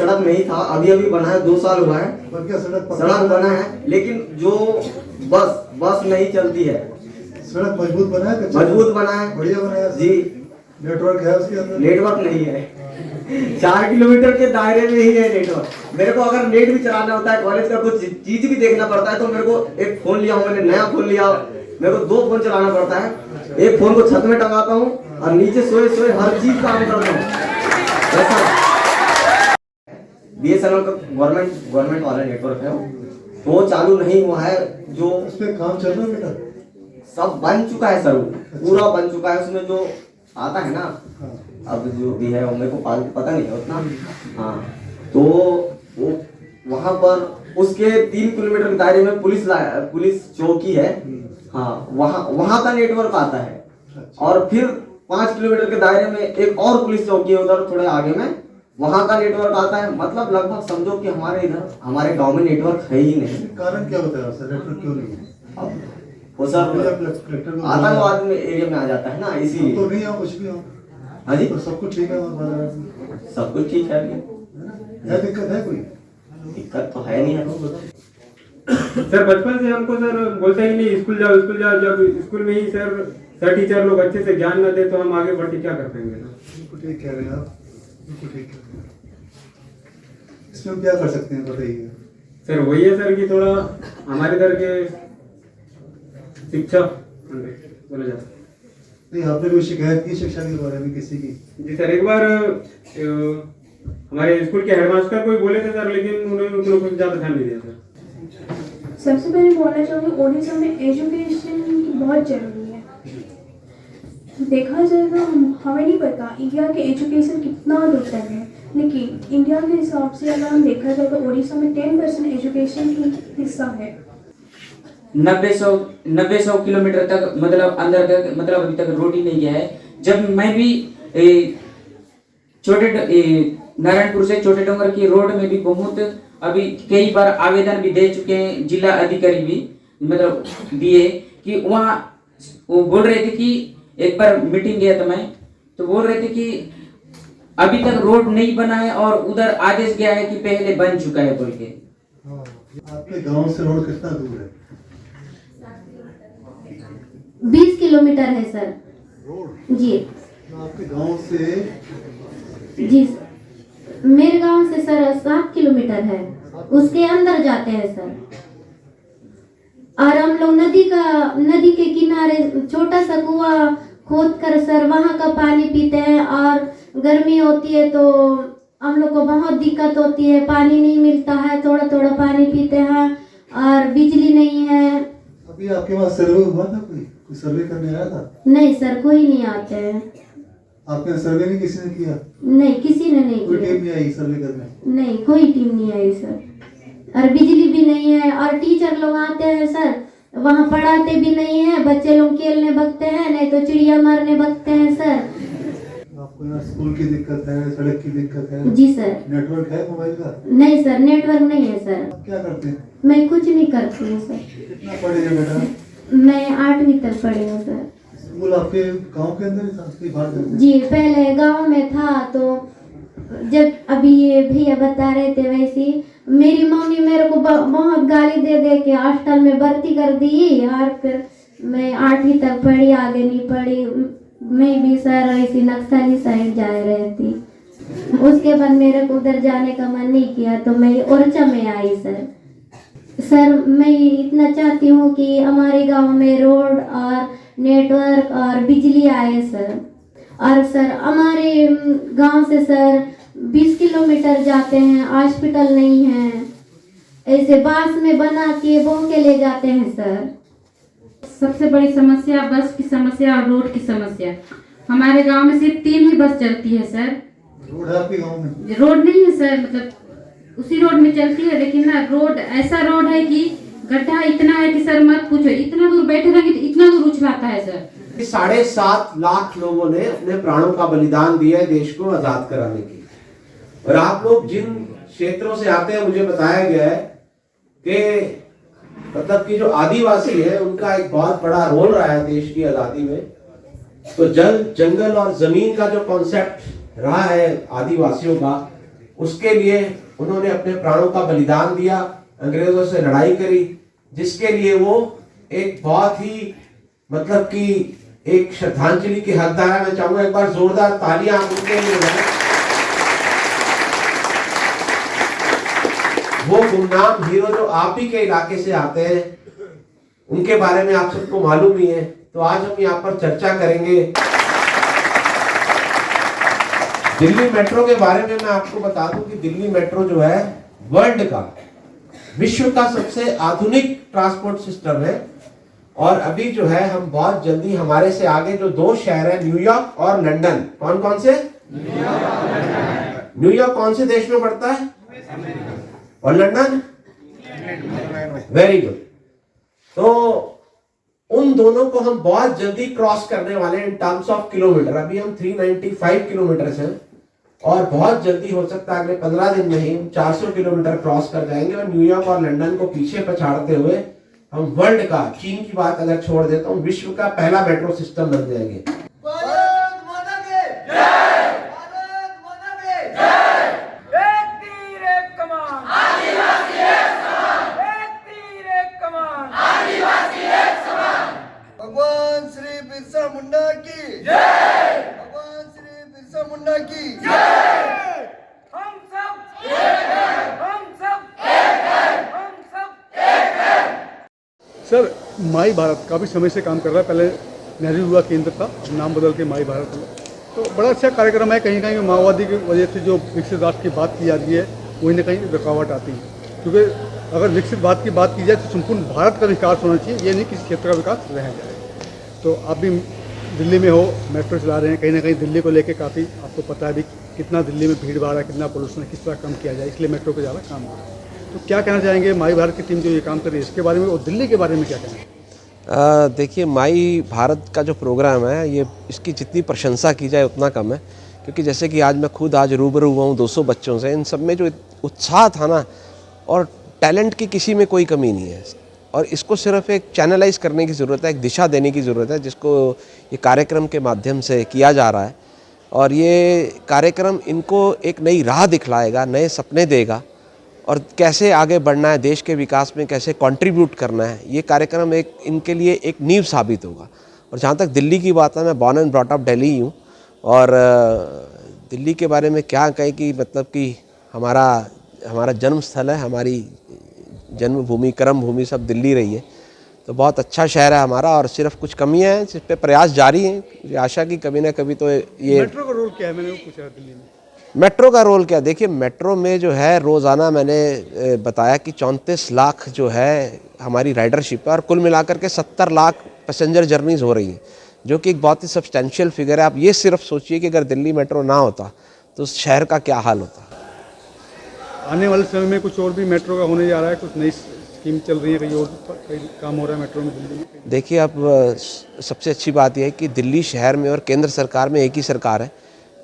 Speaker 8: सड़क नहीं था, अभी अभी बना है, 2 साल हुआ है।
Speaker 14: पर क्या सड़क
Speaker 8: सड़क बना है, लेकिन जो बस नहीं चलती है।
Speaker 14: सड़क मजबूत बना है,
Speaker 8: मजबूत बना है,
Speaker 14: बढ़िया बना है
Speaker 8: जी।
Speaker 14: नेटवर्क है उसके अंदर?
Speaker 8: नेटवर्क नहीं है, 4 किलोमीटर के दायरे में ही है नेटवर्क। मेरे को अगर नेट भी चलाना होता है, कॉलेज का कुछ चीज भी देखना पड़ता है, तो मेरे को एक फोन लिया हूँ, मैंने नया फोन लिया, मेरे को 2 फोन चलाना पड़ता है। एक फोन को छत में टंगाता हूँ और नीचे सोए हर चीज काम करता हूँ। ऐसा BSNL का गवर्नमेंट वाला नेटवर्क है, वो चालू नहीं हुआ है। जो
Speaker 14: उस पे काम चल रहा है बेटा?
Speaker 8: सब बन चुका है सर, पूरा बन चुका है। उसमें जो आता है ना, अब जो भी है वो मेरे को पता नहीं है उतना। हाँ, तो वो वहाँ पर उसके 3 किलोमीटर के दायरे में पुलिस चौकी है। हाँ, वहाँ का नेटवर्क आता है। और फिर 5 किलोमीटर के दायरे में एक और पुलिस चौकी है, उधर थोड़े आगे में, वहाँ का नेटवर्क आता है। मतलब लगभग समझो कि हमारे गांव में नेटवर्क है ही नहीं।
Speaker 14: कारण क्या होता है सर, नेटवर्क क्यों नहीं है?
Speaker 8: वो सर आतंकवाद में एरिया में आ जाता है ना, इसीलिए।
Speaker 14: तो नहीं हो कुछ भी हो?
Speaker 8: हाँ जी,
Speaker 14: तो सब कुछ ठीक है?
Speaker 8: सब कुछ ठीक है।
Speaker 14: दिक्कत है कोई?
Speaker 8: दिक्कत तो है नहीं है।
Speaker 21: सर बचपन से हमको सर बोलते ही नहीं स्कूल जाओ। जब स्कूल में ही सर टीचर लोग अच्छे से ज्ञान न दे तो हम आगे बढ़ के क्या कर पाएंगे?
Speaker 14: बिल्कुल ठीक कह रहे हैं आप, बिल्कुल ठीक कह रहे हैं। इसमें क्या कर सकते हैं बताइए?
Speaker 21: सर वही है सर कि थोड़ा हमारे इधर के शिक्षा बोला जाता है।
Speaker 14: नहीं, आपने कोई शिकायत की शिक्षा के बारे में किसी की?
Speaker 21: जी सर, एक बार हमारे स्कूल के हेडमास्टर को बोले थे सर, लेकिन उन्होंने कुछ ज़्यादा ध्यान नहीं दिया सर।
Speaker 22: सबसे पहले बोलना चाहूँगी ओडिशा में एजुकेशन बहुत जरूरी है। देखा जाए तो हमें नहीं पता इंडिया के एजुकेशन कितना दूर तक है, लेकिन इंडिया के हिसाब से अगर हम देखा जाए तो ओडिशा में 10% एजुकेशन की हिस्सा है।
Speaker 3: 90-100 किलोमीटर तक मतलब अंदर तक मतलब अभी तक रोड ही नहीं गया है। जब मैं भी नारायणपुर से छोटे डोंगर की रोड में भी बहुत अभी कई बार आवेदन भी दे चुके हैं, जिला अधिकारी भी मतलब दिए कि वहाँ वो बोल रहे थे कि एक बार मीटिंग गया था मैं, तो बोल रहे थे कि अभी तक रोड नहीं बना है और उधर आदेश गया है कि पहले बन चुका है बोल के।
Speaker 14: आपके गांव से रोड कितना दूर है?
Speaker 23: 20 किलोमीटर है सर। जी
Speaker 14: आपके गांव से?
Speaker 23: जी मेरे गांव से सर 7 किलोमीटर है, उसके अंदर जाते हैं सर। और हम लोग नदी के किनारे छोटा सा कुआं खोद कर सर वहाँ का पानी पीते हैं। और गर्मी होती है तो हम लोग को बहुत दिक्कत होती है, पानी नहीं मिलता है, थोड़ा थोड़ा पानी पीते हैं और बिजली नहीं है।
Speaker 14: अभी आपके पास सर्वे हुआ था? कोई सर्वे करने आया था?
Speaker 23: नहीं सर, कोई नहीं आते हैं।
Speaker 14: आपने सर्वे नहीं किसी ने किया?
Speaker 23: नहीं, किसी ने नहीं
Speaker 14: कोई
Speaker 23: किया।
Speaker 14: टीम नहीं आई सर्वे करने?
Speaker 23: नहीं, कोई टीम नहीं आई सर। और बिजली भी नहीं है और टीचर लोग आते हैं सर, वहाँ पढ़ाते भी नहीं है, बच्चे लोग खेलने भगते हैं, नहीं तो चिड़िया मारने भगते हैं सर।
Speaker 14: आपको यहाँ स्कूल की दिक्कत है, सड़क की दिक्कत है?
Speaker 23: जी सर।
Speaker 14: नेटवर्क है मोबाइल का?
Speaker 23: नहीं सर, नेटवर्क नहीं है सर।
Speaker 14: क्या करते हैं?
Speaker 23: मैं कुछ नहीं करती हूँ सर।
Speaker 14: कितना पढ़े हैं बेटा?
Speaker 23: मैं 8वीं तक पढ़ी हूँ सर।
Speaker 14: स्कूल आपके गांव के अंदर ही था कि बाहर जाते?
Speaker 23: जी पहले गांव में था, तो जब अभी ये भैया बता रहे थे वैसी मेरी मम्मी मेरे को बहुत गाली दे दे के हॉस्टल में भर्ती कर दी और फिर मैं 8वीं तक पढ़ी, आगे नहीं पढ़ी। मैं भी सर ऐसी नक्सली साइड जा रही थी। उसके बाद मेरे को उधर जाने का मन नहीं किया तो मैं ओरछा में आई सर। मैं इतना चाहती हूँ कि हमारे गांव में रोड और नेटवर्क और बिजली आए सर। और सर हमारे गांव से सर 20 किलोमीटर जाते हैं, हॉस्पिटल नहीं है, ऐसे बास में बना के बोल के ले जाते हैं सर।
Speaker 24: सबसे बड़ी समस्या बस की समस्या और रोड की समस्या। हमारे गांव में सिर्फ 3 ही बस चलती है सर।
Speaker 14: रोड है आपके गांव में?
Speaker 24: रोड नहीं है सर, मतलब उसी रोड में चलती है, लेकिन ना रोड ऐसा रोड है कि गड्ढा इतना है कि सर मत पूछो, इतना दूर बैठे रहेंगे तो इतना दूर उछलाता है सर।
Speaker 25: 7.5 लाख लोगों ने अपने प्राणों का बलिदान दिया है देश को आजाद कराने के लिए। और आप लोग जिन क्षेत्रों से आते हैं मुझे बताया गया है कि मतलब कि जो आदिवासी है उनका एक बहुत बड़ा रोल रहा है देश की आजादी में। तो जल, जंगल और जमीन का जो कॉन्सेप्ट रहा है आदिवासियों का, उसके लिए उन्होंने अपने प्राणों का बलिदान दिया, अंग्रेजों से लड़ाई करी, जिसके लिए वो एक बहुत ही मतलब कि एक श्रद्धांजलि के हकदार है। मैं चाहूंगा एक बार जोरदार तालियां आप उनके लिए बजाएं। वो गुमनाम हीरो जो आप ही के इलाके से आते हैं, उनके बारे में आप सबको मालूम ही है, तो आज हम यहाँ पर चर्चा करेंगे। दिल्ली मेट्रो के बारे में मैं आपको बता दूं कि दिल्ली मेट्रो जो है वर्ल्ड का, विश्व का सबसे आधुनिक ट्रांसपोर्ट सिस्टम है। और अभी जो है हम बहुत जल्दी हमारे से आगे जो 2 शहर है, न्यूयॉर्क और लंदन, कौन कौन से? न्यूयॉर्क कौन से देश में पड़ता है और लंदन? Very good. तो उन दोनों को हम बहुत जल्दी क्रॉस करने वाले हैं इन टर्म्स ऑफ किलोमीटर। अभी हम 395 किलोमीटर हैं और बहुत जल्दी हो सकता है अगले 15 दिन में ही 400 किलोमीटर क्रॉस कर जाएंगे और न्यूयॉर्क और लंदन को पीछे पछाड़ते हुए हम वर्ल्ड का, चीन की बात अगर छोड़ देता हूँ, विश्व का पहला मेट्रो सिस्टम बन जाएंगे।
Speaker 8: भारत माता की जय, भारत माता की जय। एक तीर एक कमान, आदिवासी एक समान। एक तीर एक कमान, आदिवासी एक समान। भगवान श्री बिरसा मुंडा की जय, भगवान श्री बिरसा मुंडा की जय। हम सब एक हैं, हम सब एक हैं, हम सब एक हैं।
Speaker 1: सर, माई भारत काफ़ी समय से काम कर रहा है। पहले नेहरू युवा केंद्र था, नाम बदल के माई भारत हुआ। तो बड़ा अच्छा कार्यक्रम है। कहीं कहीं माओवादी की वजह से जो विकसित राष्ट्र की बात की जाती है, वहीं ना कहीं रुकावट आती है। क्योंकि अगर विकसित भारत की बात की जाए तो संपूर्ण भारत का विकास होना चाहिए, ये नहीं किसी क्षेत्र का विकास रह जाए। तो आप भी दिल्ली में हो, मेट्रो चला रहे हैं, कहीं ना कहीं दिल्ली को लेकर काफ़ी आपको पता है भी कितना दिल्ली में भीड़ भाड़ है, कितना पोल्यूशन है, किस तरह कम किया जाए, इसलिए मेट्रो पर ज़्यादा काम हो रहा है। तो क्या कहना चाहेंगे माई भारत की टीम जो ये काम कर रही है इसके बारे में, और दिल्ली के बारे में क्या कहना है?
Speaker 2: देखिए, माई भारत का जो प्रोग्राम है, ये इसकी जितनी प्रशंसा की जाए उतना कम है। क्योंकि जैसे कि आज मैं खुद आज रूबरू हुआ हूँ 200 बच्चों से, इन सब में जो उत्साह था ना, और टैलेंट की किसी में कोई कमी नहीं है। और इसको सिर्फ एक चैनलाइज करने की ज़रूरत है, एक दिशा देने की ज़रूरत है, जिसको ये कार्यक्रम के माध्यम से किया जा रहा है। और ये कार्यक्रम इनको एक नई राह दिखलाएगा, नए सपने देगा, और कैसे आगे बढ़ना है, देश के विकास में कैसे कंट्रीब्यूट करना है, ये कार्यक्रम एक इनके लिए एक नींव साबित होगा। और जहाँ तक दिल्ली की बात है, मैं born and brought up Delhi ही हूँ, और दिल्ली के बारे में क्या कहें कि मतलब कि हमारा जन्म स्थल है, हमारी जन्मभूमि, कर्म भूमि सब दिल्ली रही है। तो बहुत अच्छा शहर है हमारा, और सिर्फ कुछ कमियाँ हैं जिस पे प्रयास जारी हैं। मुझे आशा कि कभी ना कभी तो ये
Speaker 1: मेट्रो का रोल क्या है, मैंने वो पूछा दिल्ली में।
Speaker 2: मेट्रो का रोल क्या? देखिए, मेट्रो में जो है रोज़ाना मैंने बताया कि 34 लाख जो है हमारी राइडरशिप है, और कुल मिलाकर के 70 लाख पैसेंजर जर्नीज़ हो रही हैं, जो कि एक बहुत ही सब्सटेंशियल फिगर है। आप ये सिर्फ सोचिए कि अगर दिल्ली मेट्रो ना होता तो उस शहर का क्या हाल होता।
Speaker 1: आने वाले समय में कुछ और भी मेट्रो का होने जा रहा है, कुछ नई स्कीम चल रही है, कहीं और कहीं काम हो रहा है मेट्रो में दिल्ली में?
Speaker 2: देखिए, अब सबसे अच्छी बात यह है कि दिल्ली शहर में और केंद्र सरकार में एक ही सरकार है,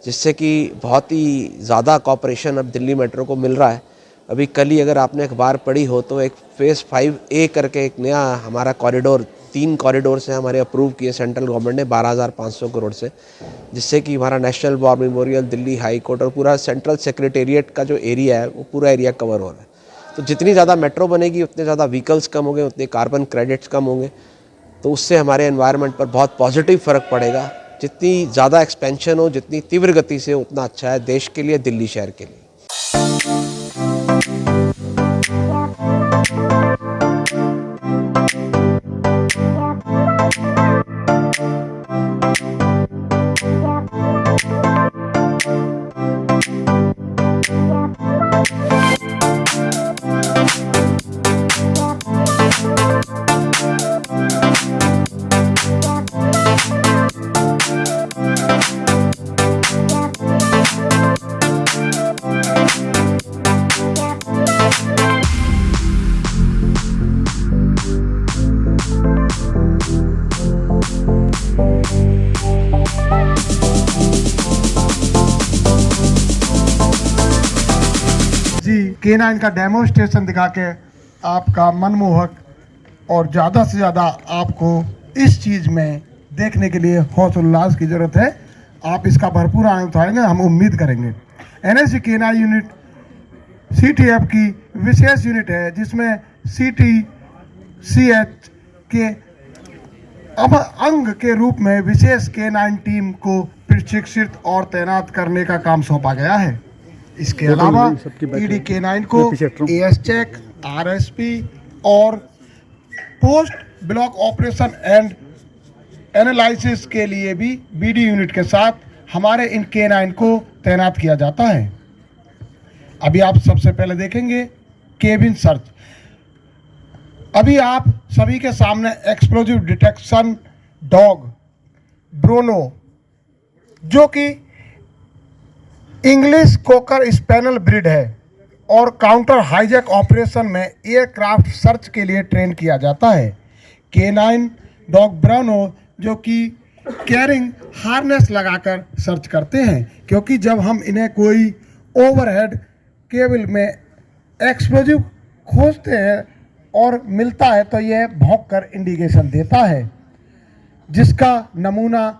Speaker 2: जिससे कि बहुत ही ज़्यादा कॉपरेशन अब दिल्ली मेट्रो को मिल रहा है। अभी कल ही अगर आपने अखबार पढ़ी हो तो एक फेज़ 5A करके एक नया हमारा कॉरिडोर, 3 कॉरिडोर से हमारे अप्रूव किए सेंट्रल गवर्नमेंट ने 12,500 करोड़ से, जिससे कि हमारा national war memorial, Delhi high court और पूरा सेंट्रल सेक्रेटेरिएट का जो एरिया है वो पूरा एरिया कवर हो रहा है। तो जितनी ज़्यादा मेट्रो बनेगी उतने ज़्यादा व्हीकल्स कम होंगे, उतने कार्बन क्रेडिट्स कम होंगे, तो उससे हमारे एनवायरनमेंट पर बहुत पॉजिटिव फ़र्क पड़ेगा। जितनी ज़्यादा एक्सपेंशन हो, जितनी तीव्र गति से, उतना अच्छा है देश के लिए, दिल्ली शहर के लिए।
Speaker 4: K9 का डेमोस्ट्रेशन दिखा के आपका मनमोहक और ज़्यादा से ज़्यादा आपको इस चीज़ में देखने के लिए हौसला उल्लास की ज़रूरत है। आप इसका भरपूर आनंद उठाएंगे, हम उम्मीद करेंगे। NSC K9 यूनिट CTF की विशेष यूनिट है जिसमें CTCH के अब अंग के रूप में विशेष K9 टीम को प्रशिक्षित और तैनात करने का काम सौंपा गया है। इसके अलावा ED K9 को AS चेक, RSP और post block operation and analysis के लिए भी BD यूनिट के साथ हमारे इन K9 को तैनात किया जाता है। अभी आप सबसे पहले देखेंगे केबिन सर्च। अभी आप सभी के सामने एक्सप्लोजिव डिटेक्शन डॉग ब्रोनो, जो कि इंग्लिश कोकर स्पैनियल ब्रीड है और काउंटर हाईजैक ऑपरेशन में एयरक्राफ्ट सर्च के लिए ट्रेन किया जाता है। K9 डॉग ब्रोनो जो कि कैरिंग हार्नेस लगाकर सर्च करते हैं, क्योंकि जब हम इन्हें कोई ओवरहेड केबल में एक्सप्लोजिव खोजते हैं और मिलता है तो यह भौंककर इंडिकेशन देता है, जिसका नमूना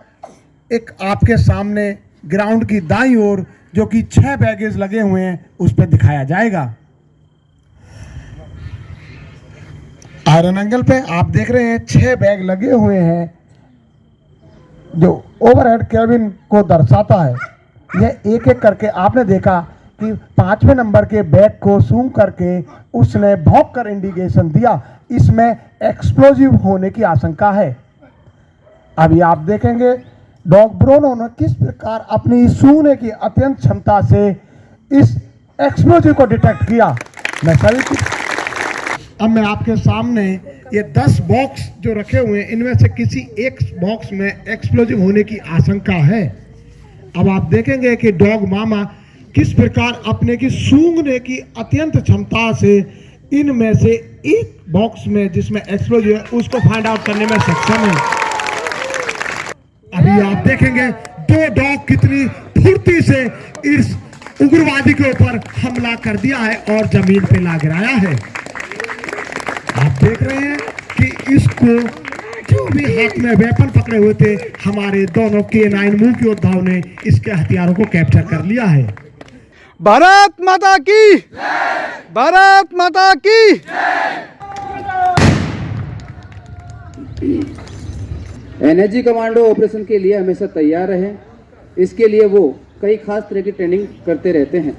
Speaker 4: एक आपके सामने ग्राउंड की दाईं ओर जो कि 6 बैगेज लगे हुए हैं उस पर दिखाया जाएगा। आयरन एंगल पे आप देख रहे हैं 6 बैग लगे हुए हैं जो ओवरहेड केबिन को दर्शाता है। यह एक एक करके आपने देखा कि 5वें नंबर के बैग को जूम करके उसने भौंक कर इंडिकेशन दिया, इसमें एक्सप्लोजिव होने की आशंका है। अभी आप देखेंगे डॉग ब्रोनो ने किस प्रकार अपनी सूंघने की अत्यंत क्षमता से इस एक्सप्लोजिव को डिटेक्ट किया। अब मैं आपके सामने ये 10 बॉक्स जो रखे हुए हैं, इनमें से किसी एक बॉक्स में एक्सप्लोजिव होने की आशंका है। अब आप देखेंगे कि डॉग मामा किस प्रकार अपने की सूंघने की अत्यंत क्षमता से इनमें से एक बॉक्स में जिसमें एक्सप्लोजिव है उसको फाइंड आउट करने में सक्षम है। अभी आप देखेंगे 2 डॉग कितनी फुर्ती से इस उग्रवादी के ऊपर हमला कर दिया है और जमीन पे ला गिराया है। आप देख रहे हैं कि इसको जो भी हाथ में वेपन पकड़े हुए थे, हमारे दोनों K9 मूक योद्धाओं ने इसके हथियारों को कैप्चर कर लिया है।
Speaker 1: भारत माता की, भारत माता की।
Speaker 5: एनर्जी कमांडो ऑपरेशन के लिए हमेशा तैयार रहें। इसके लिए वो कई खास तरह की ट्रेनिंग करते रहते हैं।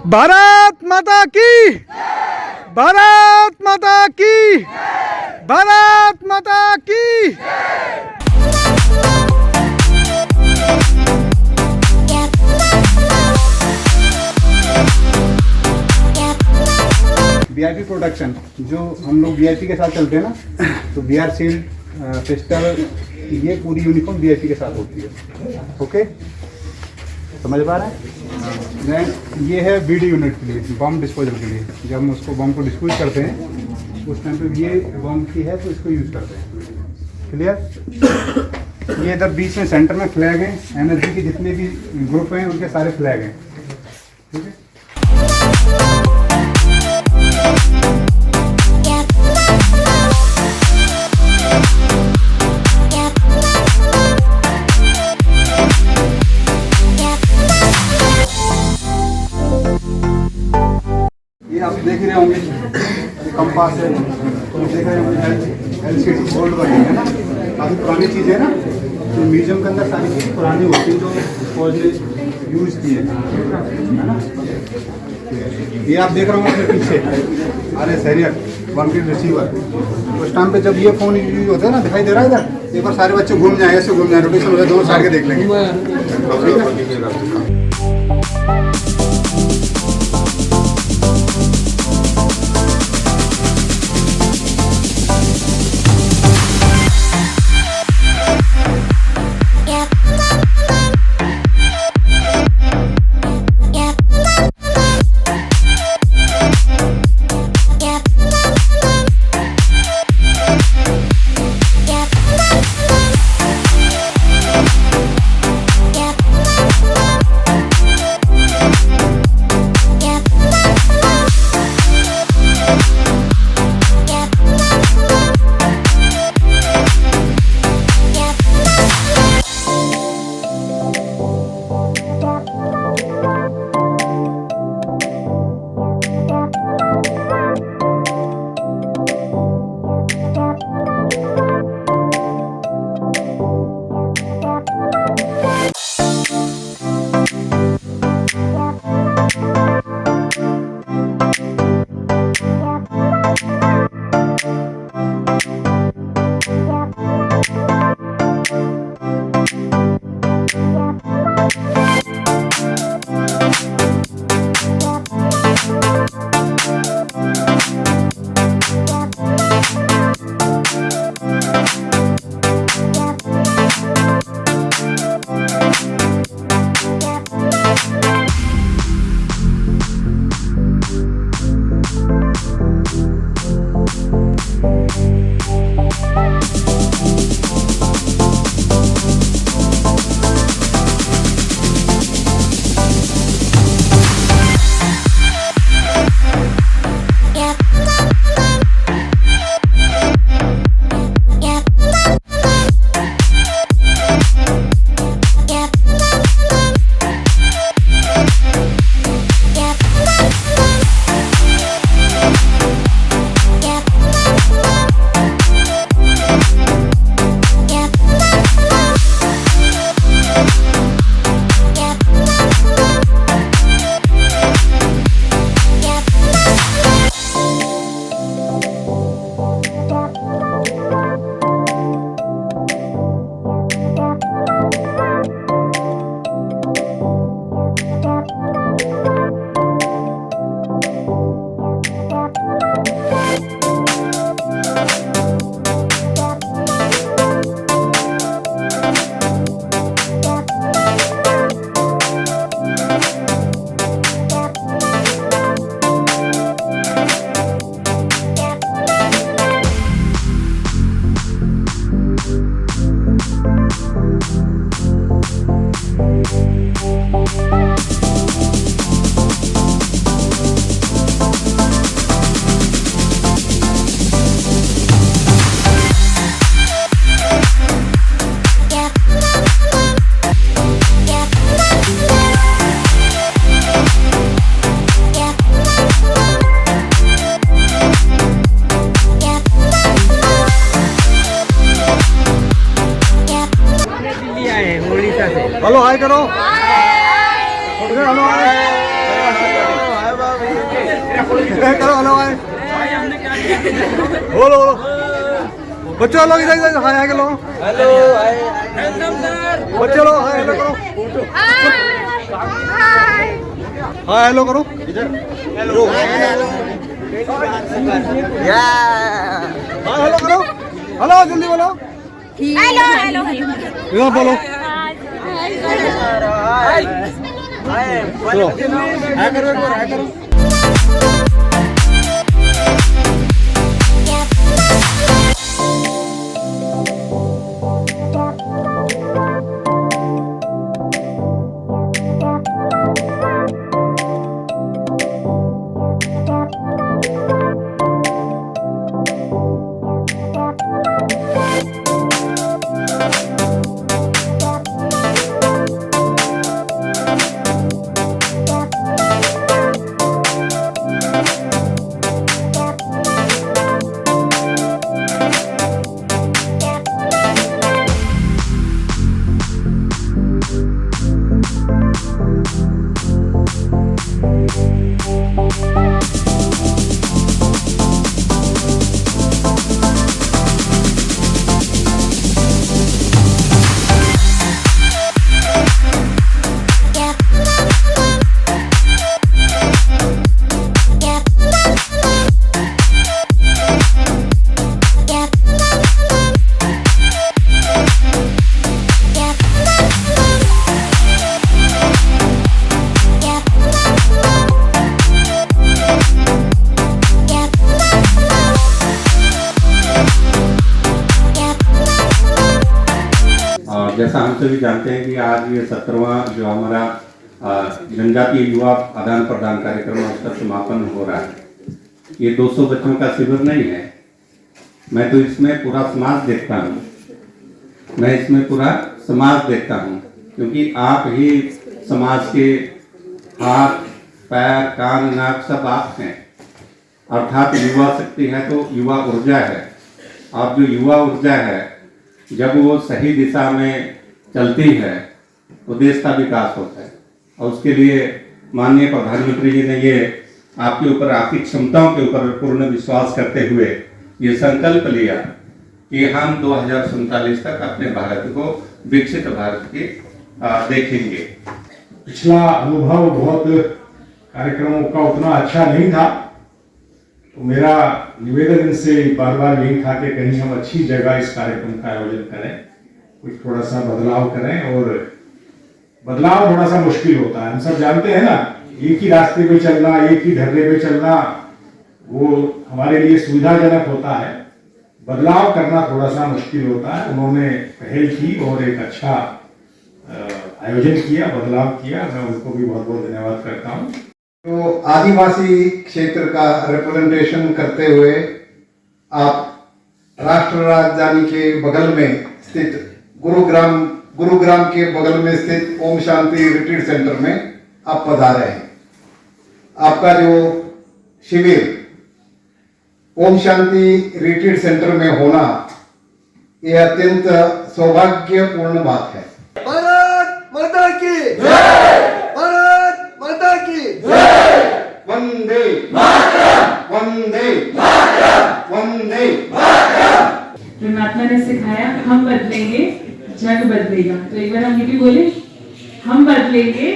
Speaker 1: भारत माता की, भारत माता की, भारत माता की।
Speaker 6: वीआईपी प्रोडक्शन जो हम लोग वीआईपी के साथ चलते हैं ना, तो वीआर शील्ड, पिस्टल, ये पूरी यूनिफॉर्म वीआईपी के साथ होती है। ओके, समझ पा रहे हैं? देन ये है बीडी यूनिट के लिए, बम डिस्पोजल के लिए। जब हम उसको बम को डिस्पोज करते हैं उस टाइम पे ये बम की है तो इसको यूज़ करते हैं। क्लियर? ये इधर बीच में सेंटर में फ्लैग है, एनर्जी के जितने भी ग्रुप हैं उनके सारे फ्लैग हैं। ठीक है? ये आप देख रहे होंगे कंपास है, तो देख रहे होंगे एलसीडी गोल्ड वाली है ना, काफ़ी पुरानी चीज़ है ना। तो म्यूजियम के अंदर सारी चीज़ पुरानी होती है जो फौज ने यूज़ की है ना। ये आप देख रहे होंगे अपने पीछे RS हैरियर 1 ग्रेड रिसीवर। उस टाइम पे जब ये फ़ोन यूज होता है ना, दिखाई दे रहा है इधर, एक बार सारे बच्चे घूम जाए, ऐसे घूम जाए, रोटेशन हो जाए, दोनों साइड के देख लेंगे।
Speaker 1: हेलो हाय करो, हेलो हाय करो, हेलो हाय। बोलो बोलो बच्चों लोग इधर इधर हाय हाय करो
Speaker 7: हेलो
Speaker 1: बच्चों लोग हाय हेलो करो हाय हेलो करो इधर हेलो हाय हेलो करो हेलो जल्दी बोलो
Speaker 7: हेलो हेलो
Speaker 1: इधर बोलो चलो हाय करो एक बार हाय करो
Speaker 9: जैसा हम सभी जानते हैं कि आज ये 17वां जो हमारा जनजातीय युवा आदान प्रदान कार्यक्रम है उसका समापन हो रहा है। ये 200 बच्चों का शिविर नहीं है, मैं तो इसमें पूरा समाज देखता हूँ, मैं इसमें पूरा समाज देखता हूँ, क्योंकि आप ही समाज के हाथ पैर कान नाक सब आप हैं। अर्थात युवा शक्ति है तो युवा ऊर्जा है, और जो युवा ऊर्जा है जब वो सही दिशा में चलती है तो देश का विकास होता है। और उसके लिए माननीय प्रधानमंत्री जी ने ये आपके ऊपर, आपकी क्षमताओं के ऊपर पूर्ण विश्वास करते हुए ये संकल्प लिया कि हम 2047 तक अपने भारत को विकसित भारत की देखेंगे।
Speaker 10: पिछला अनुभव बहुत कार्यक्रमों का उतना अच्छा नहीं था, तो मेरा निवेदन इनसे बार बार यही था कि कहीं हम अच्छी जगह इस कार्यक्रम का आयोजन करें, कुछ थोड़ा सा बदलाव करें। और बदलाव थोड़ा सा मुश्किल होता है, हम सब जानते हैं ना, एक ही रास्ते पे चलना, एक ही ढर्रे पे चलना वो हमारे लिए सुविधाजनक होता है, बदलाव करना थोड़ा सा मुश्किल होता है। उन्होंने पहल की और एक अच्छा आयोजन किया, बदलाव किया, मैं उनको भी बहुत बहुत धन्यवाद करता हूँ।
Speaker 18: तो आदिवासी क्षेत्र का रिप्रेजेंटेशन करते हुए आप राष्ट्र राजधानी के बगल में स्थित गुरुग्राम के बगल में स्थित ओम शांति रिट्रीट सेंटर में आप पधारे हैं। आपका जो शिविर ओम शांति रिट्रीट सेंटर में होना यह अत्यंत सौभाग्यपूर्ण बात है।
Speaker 8: भारत माता की जय, भारत माता की जय,
Speaker 18: वंदे मातरम, वंदे मातरम, वंदे मातरम।
Speaker 20: परमात्मा ने सिखाया हम बदलेंगे जग बदलेगा, तो एक बार हम ये भी बोले, हम बदलेंगे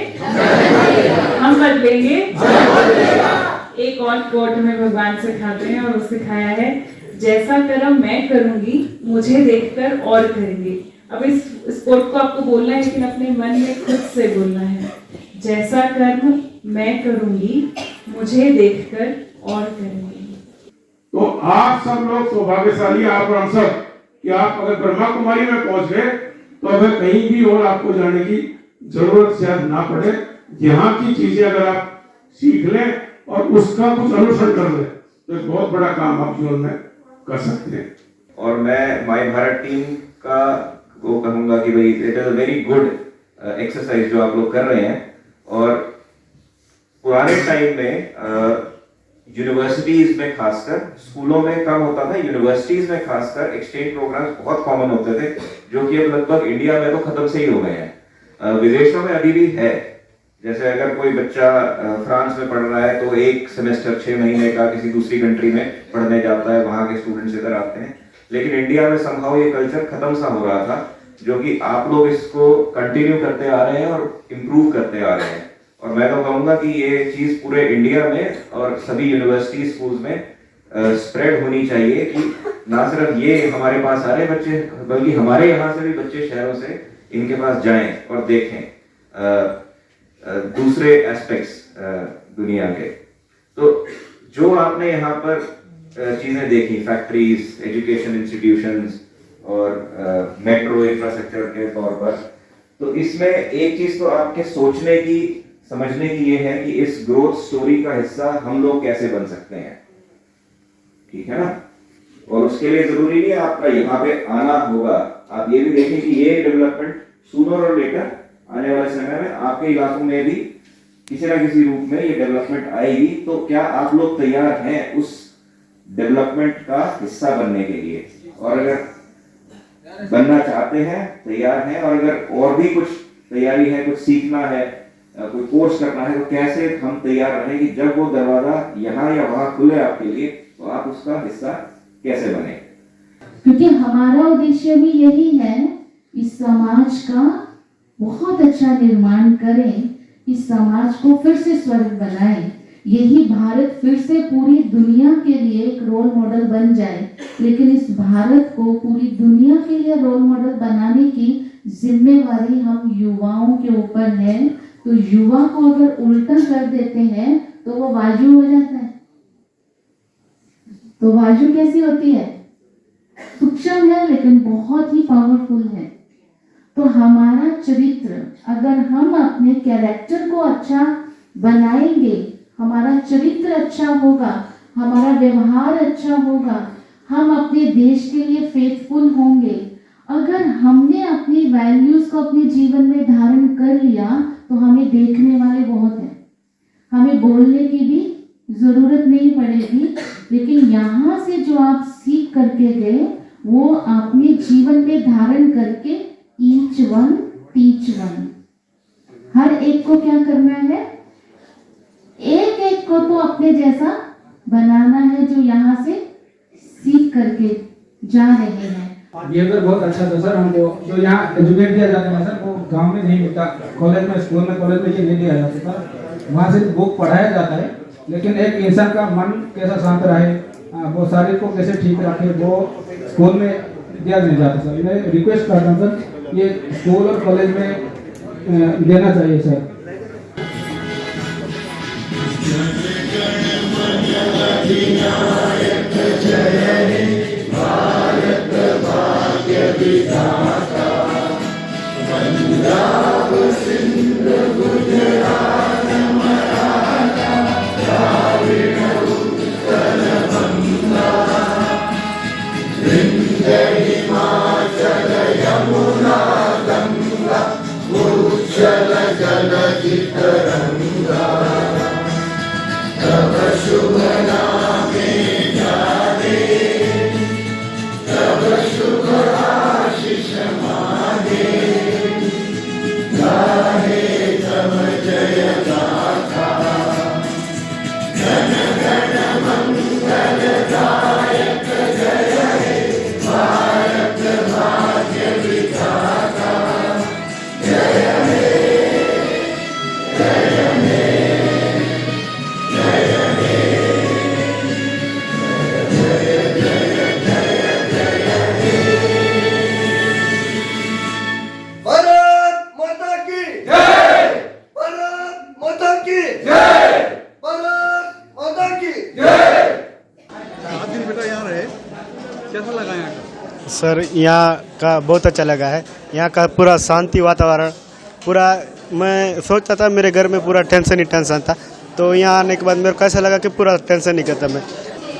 Speaker 20: हम बदलेंगे। एक और कोट में भगवान सिखाते हैं और वो सिखाया है, जैसा कर्म मैं करूंगी मुझे देखकर और करेंगे। अब इस कोट को आपको बोलना है, लेकिन अपने मन में खुद से बोलना है, जैसा कर्म मैं करूंगी मुझे देखकर और करेंगे।
Speaker 10: तो आप सब लोग सौभाग्यशाली, आप और हम सब, कि आप अगर ब्रह्मा कुमारी में पहुंच गए तो अगर कहीं भी और आपको जाने की जरूरत शायद ना पड़े। यहाँ की चीजें अगर आप सीख लें और उसका कुछ अनुसरण कर लें तो एक बहुत बड़ा काम आप जीवन में कर सकते हैं।
Speaker 11: और मैं माय भारत टीम का वो कहूँगा कि भाई it is a very good exercise जो आप लोग कर रहे हैं। और पुराने टाइम में यूनिवर्सिटीज में खासकर, स्कूलों में कम होता था, यूनिवर्सिटीज में खासकर एक्सचेंज प्रोग्राम्स बहुत कॉमन होते थे, जो कि अब लगभग इंडिया में तो खत्म से ही हो गए हैं। विदेशों में अभी भी है, जैसे अगर कोई बच्चा फ्रांस में पढ़ रहा है तो एक सेमेस्टर 6 महीने का किसी दूसरी कंट्री में पढ़ने जाता है, वहाँ के स्टूडेंट्स इधर आते हैं। लेकिन इंडिया में समहाउ ये कल्चर खत्म सा हो रहा था, जो कि आप लोग इसको कंटिन्यू करते आ रहे हैं और इम्प्रूव करते आ रहे हैं। और मैं तो कहूँगा कि ये चीज़ पूरे इंडिया में और सभी यूनिवर्सिटी स्कूल्स में स्प्रेड होनी चाहिए कि ना सिर्फ ये हमारे पास आ रहे बच्चे, बल्कि हमारे यहाँ से भी बच्चे शहरों से इनके पास जाएं और देखें दूसरे एस्पेक्ट्स दुनिया के। तो जो आपने यहाँ पर चीज़ें देखी, फैक्ट्रीज, एजुकेशन इंस्टीट्यूशंस और मेट्रो इंफ्रास्ट्रक्चर के तौर पर, तो इसमें एक चीज़ तो आपके सोचने की, समझने की ये है कि इस ग्रोथ स्टोरी का हिस्सा हम लोग कैसे बन सकते हैं, ठीक है ना। और उसके लिए जरूरी नहीं आपका यहाँ पे आना होगा, आप ये भी देखें कि ये डेवलपमेंट सूनर और लेटर आने वाले समय में आपके इलाकों में भी किसी ना किसी रूप में ये डेवलपमेंट आएगी। तो क्या आप लोग तैयार हैं उस डेवलपमेंट का हिस्सा बनने के लिए? और अगर बनना चाहते हैं, तैयार हैं, और अगर और भी कुछ तैयारी है, कुछ सीखना है, कोई कोर्स करना है, तो कैसे हम तैयार रहें कि जब वो दरवाजा यहाँ या वहाँ खुले आपके लिए, तो आप उसका हिस्सा कैसे बने?
Speaker 13: क्योंकि हमारा उद्देश्य भी यही है, इस समाज का बहुत अच्छा निर्माण करें, इस समाज को फिर से स्वर्ग बनाएं, यही भारत फिर से पूरी दुनिया के लिए एक रोल मॉडल बन जाए। लेकिन इस भारत को पूरी दुनिया के लिए रोल मॉडल बनाने की जिम्मेवारी हम युवाओं के ऊपर है। तो युवा को अगर उल्टा कर देते हैं तो वो वाजू हो जाता है। तो वाजू कैसी होती है? सूक्ष्म है लेकिन बहुत ही पावरफुल है। तो हमारा चरित्र, अगर हम अपने कैरेक्टर को अच्छा बनाएंगे, हमारा चरित्र अच्छा होगा, हमारा व्यवहार अच्छा होगा, हम अपने देश के लिए फेथफुल होंगे। अगर हमने अपनी वैल्यूज को अपने जीवन में धारण कर लिया तो हमें देखने वाले बहुत हैं, हमें बोलने की भी जरूरत नहीं पड़ेगी। लेकिन यहाँ से जो आप सीख करके गए वो अपने जीवन में धारण करके ईच वन टीच वन, हर एक को क्या करना है? एक एक को तो अपने जैसा बनाना है, जो यहाँ से सीख करके जा रहे हैं।
Speaker 15: बिहेवियर बहुत अच्छा था सर। हमको जो यहाँ एजुकेट दिया जाता है सर, वो गांव में नहीं मिलता, कॉलेज में, स्कूल में, कॉलेज में ये नहीं दिया जाता था। वहाँ से बुक पढ़ाया जाता है, लेकिन एक इंसान का मन कैसा शांत रहे, वो शरीर को कैसे ठीक रखे, वो स्कूल में दिया नहीं जाता सर। मैं रिक्वेस्ट करता हूँ सर, ये स्कूल और कॉलेज में देना चाहिए सर।
Speaker 8: भारत भाग्य विधाता, पंजाब सिंध गुजरात मराठा द्राविड़ उत्कल बंगा, विंध्य हिमाचल यमुना गंगा, उज्जल जलधि तरंगा, तब शुभ नामे जाने, तब शुभ आशीष माने, गाहे तब जय गाथा, जन गण मंगल दायक जय हे भारत भाग्य विधाता, जय हे, जय हे, जय हे, जय जय जय जय हे। भारत माता की जय, भारत माता की जय, भारत माता की जय।
Speaker 1: आज दिन बेटा यहाँ रहे, कैसा लगा यहाँ का?
Speaker 16: सर यहाँ का बहुत अच्छा लगा है। यहाँ का पूरा शांति वातावरण, पूरा मैं सोचता था मेरे घर में पूरा टेंशन ही टेंशन था, तो यहाँ आने के बाद मेरे को ऐसा लगा कि पूरा टेंशन नहीं करता मैं।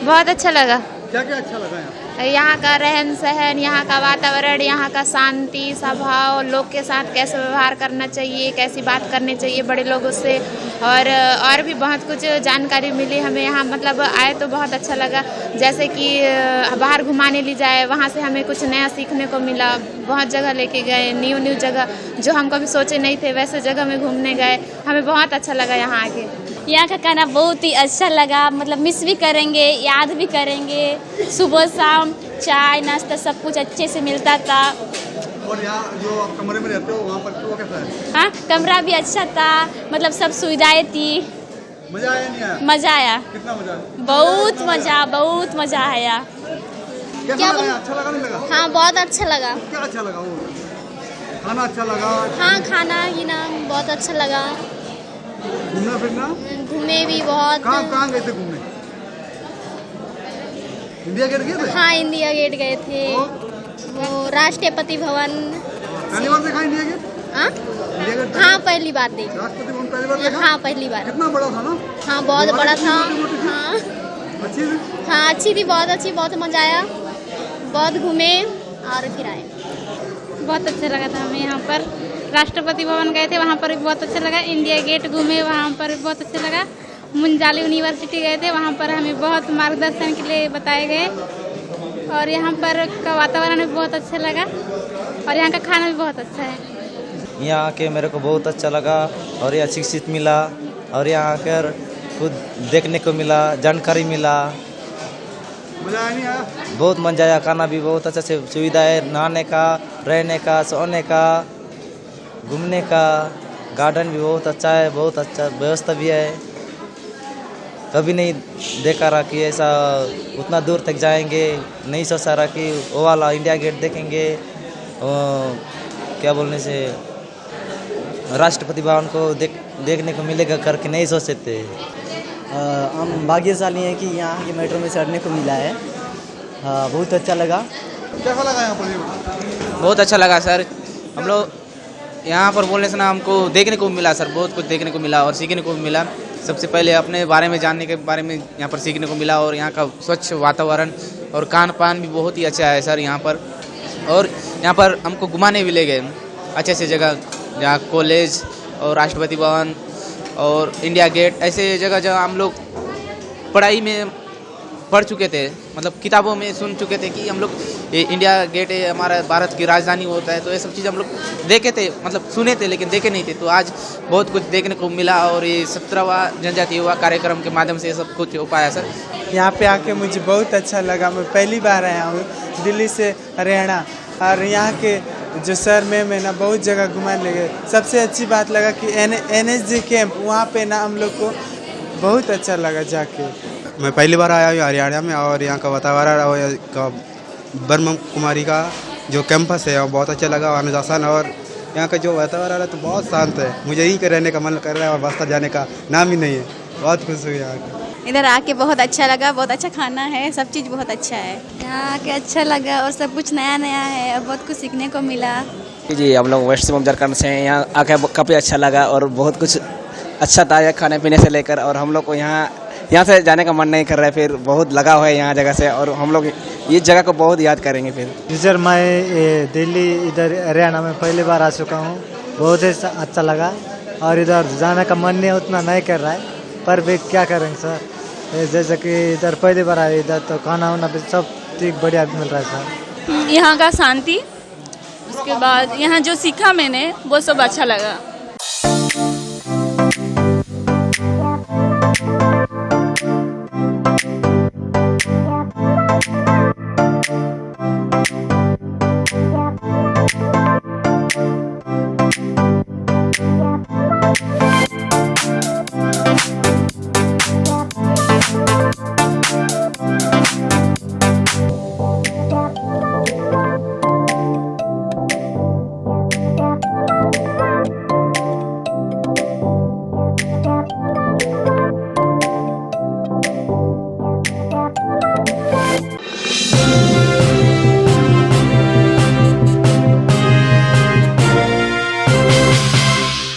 Speaker 7: बहुत अच्छा लगा।
Speaker 1: क्या क्या अच्छा लगा यहाँ?
Speaker 7: यहाँ का रहन सहन, यहाँ का वातावरण, यहाँ का शांति स्वभाव, लोग के साथ कैसे व्यवहार करना चाहिए, कैसी बात करनी चाहिए बड़े लोगों से, और भी बहुत कुछ जानकारी मिली हमें यहाँ। मतलब आए तो बहुत अच्छा लगा, जैसे कि बाहर घुमाने ले जाए, वहाँ से हमें कुछ नया सीखने को मिला। बहुत जगह लेके गए, न्यू जगह जो हम कभी सोचे नहीं थे वैसे जगह में घूमने गए, हमें बहुत अच्छा लगा यहाँ आके।
Speaker 12: यहाँ का खाना बहुत ही अच्छा लगा, मतलब मिस भी करेंगे, याद भी करेंगे। सुबह शाम चाय नाश्ता सब कुछ अच्छे से मिलता था।
Speaker 6: और यहाँ जो आप कमरे में रहते हो वहाँ पर वो कैसा है?
Speaker 12: हाँ, कमरा भी अच्छा था, मतलब सब सुविधाएं थी।
Speaker 6: मजा आया नहीं आया?
Speaker 12: मजा आया,
Speaker 6: कितना मजा आया?
Speaker 12: बहुत मजा आया।
Speaker 6: क्या लगा? अच्छा लगा नहीं लगा?
Speaker 12: हाँ, बहुत अच्छा लगा।
Speaker 6: क्या अच्छा लगा? वो खाना अच्छा लगा?
Speaker 12: हाँ, खाना ही ना बहुत अच्छा लगा।
Speaker 6: घूमना फिरना?
Speaker 12: घूमे भी बहुत।
Speaker 6: कहाँ गए थे घूमने? इंडिया गेट गए थे?
Speaker 12: हाँ, इंडिया गेट गए थे। वो राष्ट्रपति भवन।
Speaker 6: पहली बार देखा इंडिया गेट?
Speaker 12: हाँ?
Speaker 6: India Gate?
Speaker 12: हाँ, पहली बार देखी।
Speaker 6: राष्ट्रपति भवन पहली बार देखा?
Speaker 12: हाँ, पहली बार।
Speaker 6: कितना बड़ा था ना?
Speaker 12: हाँ, बहुत बड़ा था। हाँ,
Speaker 6: अच्छी थी?
Speaker 12: हाँ, अच्छी थी, बहुत अच्छी, बहुत मजा आया। बहुत घूमे और फिर आए।
Speaker 24: बहुत अच्छा लगा था हमें यहाँ पर। राष्ट्रपति भवन गए थे, वहाँ पर भी बहुत अच्छा लगा। इंडिया गेट घूमे, वहाँ पर भी बहुत अच्छा लगा। मुंजाली यूनिवर्सिटी गए थे, वहाँ पर हमें बहुत मार्गदर्शन के लिए बताए गए। और यहाँ पर का वातावरण भी बहुत अच्छा लगा और यहाँ का खाना भी बहुत अच्छा है।
Speaker 17: यहाँ आके मेरे को बहुत अच्छा लगा और यहाँ शिक्षित मिला और यहाँ आकर खुद देखने को मिला, जानकारी मिला।
Speaker 6: मजा आया नहीं आया?
Speaker 17: बहुत मजा आया। खाना भी बहुत अच्छा से सुविधा है, नहाने का, रहने का, सोने का, घूमने का। गार्डन भी बहुत अच्छा है, बहुत अच्छा व्यवस्था भी है। कभी नहीं देखा रहा कि ऐसा उतना दूर तक जाएंगे, नहीं सोचा रहा कि वो वाला इंडिया गेट देखेंगे, क्या बोलने से राष्ट्रपति भवन को देखने को मिलेगा करके नहीं सोचते थे।
Speaker 19: हम भाग्यशाली हैं कि यहाँ की मेट्रो में चढ़ने को मिला है। बहुत अच्छा लगा।
Speaker 6: कैसा लगा यहाँ पर?
Speaker 21: बहुत अच्छा लगा सर। हम लोग यहाँ पर बोलने से ना हमको देखने को मिला सर, बहुत कुछ देखने को मिला और सीखने को मिला। सबसे पहले अपने बारे में जानने के बारे में यहाँ पर सीखने को मिला और यहाँ का स्वच्छ वातावरण और खान पान भी बहुत ही अच्छा है सर यहाँ पर। और यहाँ पर हमको घुमाने भी ले गए अच्छे से जगह, जहाँ कॉलेज और राष्ट्रपति भवन और इंडिया गेट, ऐसे जगह जहाँ हम लोग पढ़ाई में पढ़ चुके थे, मतलब किताबों में सुन चुके थे कि हम लोग ये इंडिया गेट है हमारा भारत की राजधानी होता है, तो ये सब चीज़ हम लोग देखे थे, मतलब सुने थे लेकिन देखे नहीं थे। तो आज बहुत कुछ देखने को मिला और ये 17वां जनजातीय युवा कार्यक्रम के माध्यम से ये सब कुछ हो पाया सर।
Speaker 22: यहाँ पे आके मुझे बहुत अच्छा लगा। मैं पहली बार आया हूँ दिल्ली से हरियाणा, और यहाँ के जो सर मैम है ना बहुत जगह घुमाने ले गए। सबसे अच्छी बात लगा कि NSG कैंप वहाँ पे ना हम लोग को बहुत अच्छा लगा जाके।
Speaker 26: मैं पहली बार आया हूँ हरियाणा में और यहाँ का वातावरण और ब्रह्म कुमारी का जो कैंपस है वो बहुत अच्छा लगा। अनुशासन और यहाँ का जो वातावरण है तो बहुत शांत है। मुझे यहीं के रहने का मन कर रहा है और वास्ता जाने का नाम ही नहीं है। बहुत खुश हुई यहाँ
Speaker 12: इधर आके बहुत अच्छा लगा। बहुत अच्छा खाना है, सब चीज़ बहुत अच्छा है। यहाँ आके अच्छा लगा और सब कुछ नया नया है और बहुत कुछ सीखने को मिला।
Speaker 21: जी हम लोग वेस्ट सिंहभूम झारखंड से हैं। यहाँ आके काफ़ी अच्छा लगा और बहुत कुछ अच्छा था खाने पीने से लेकर, और हम लोग को यहाँ से जाने का मन नहीं कर रहा है। फिर बहुत लगाव है यहाँ जगह से और हम लोग इस जगह को बहुत याद करेंगे। फिर
Speaker 16: सर मैं दिल्ली इधर हरियाणा में पहली बार आ चुका हूँ। बहुत ही अच्छा लगा और इधर जाने का मन नहीं उतना नहीं कर रहा है, पर भी क्या करेंगे सर। जैसे कि इधर पहली बार आए, इधर तो खाना वाना भी सब ठीक बढ़िया मिल रहा है सर।
Speaker 12: यहाँ का शांति, उसके बाद यहाँ जो सीखा मैंने वो सब अच्छा लगा।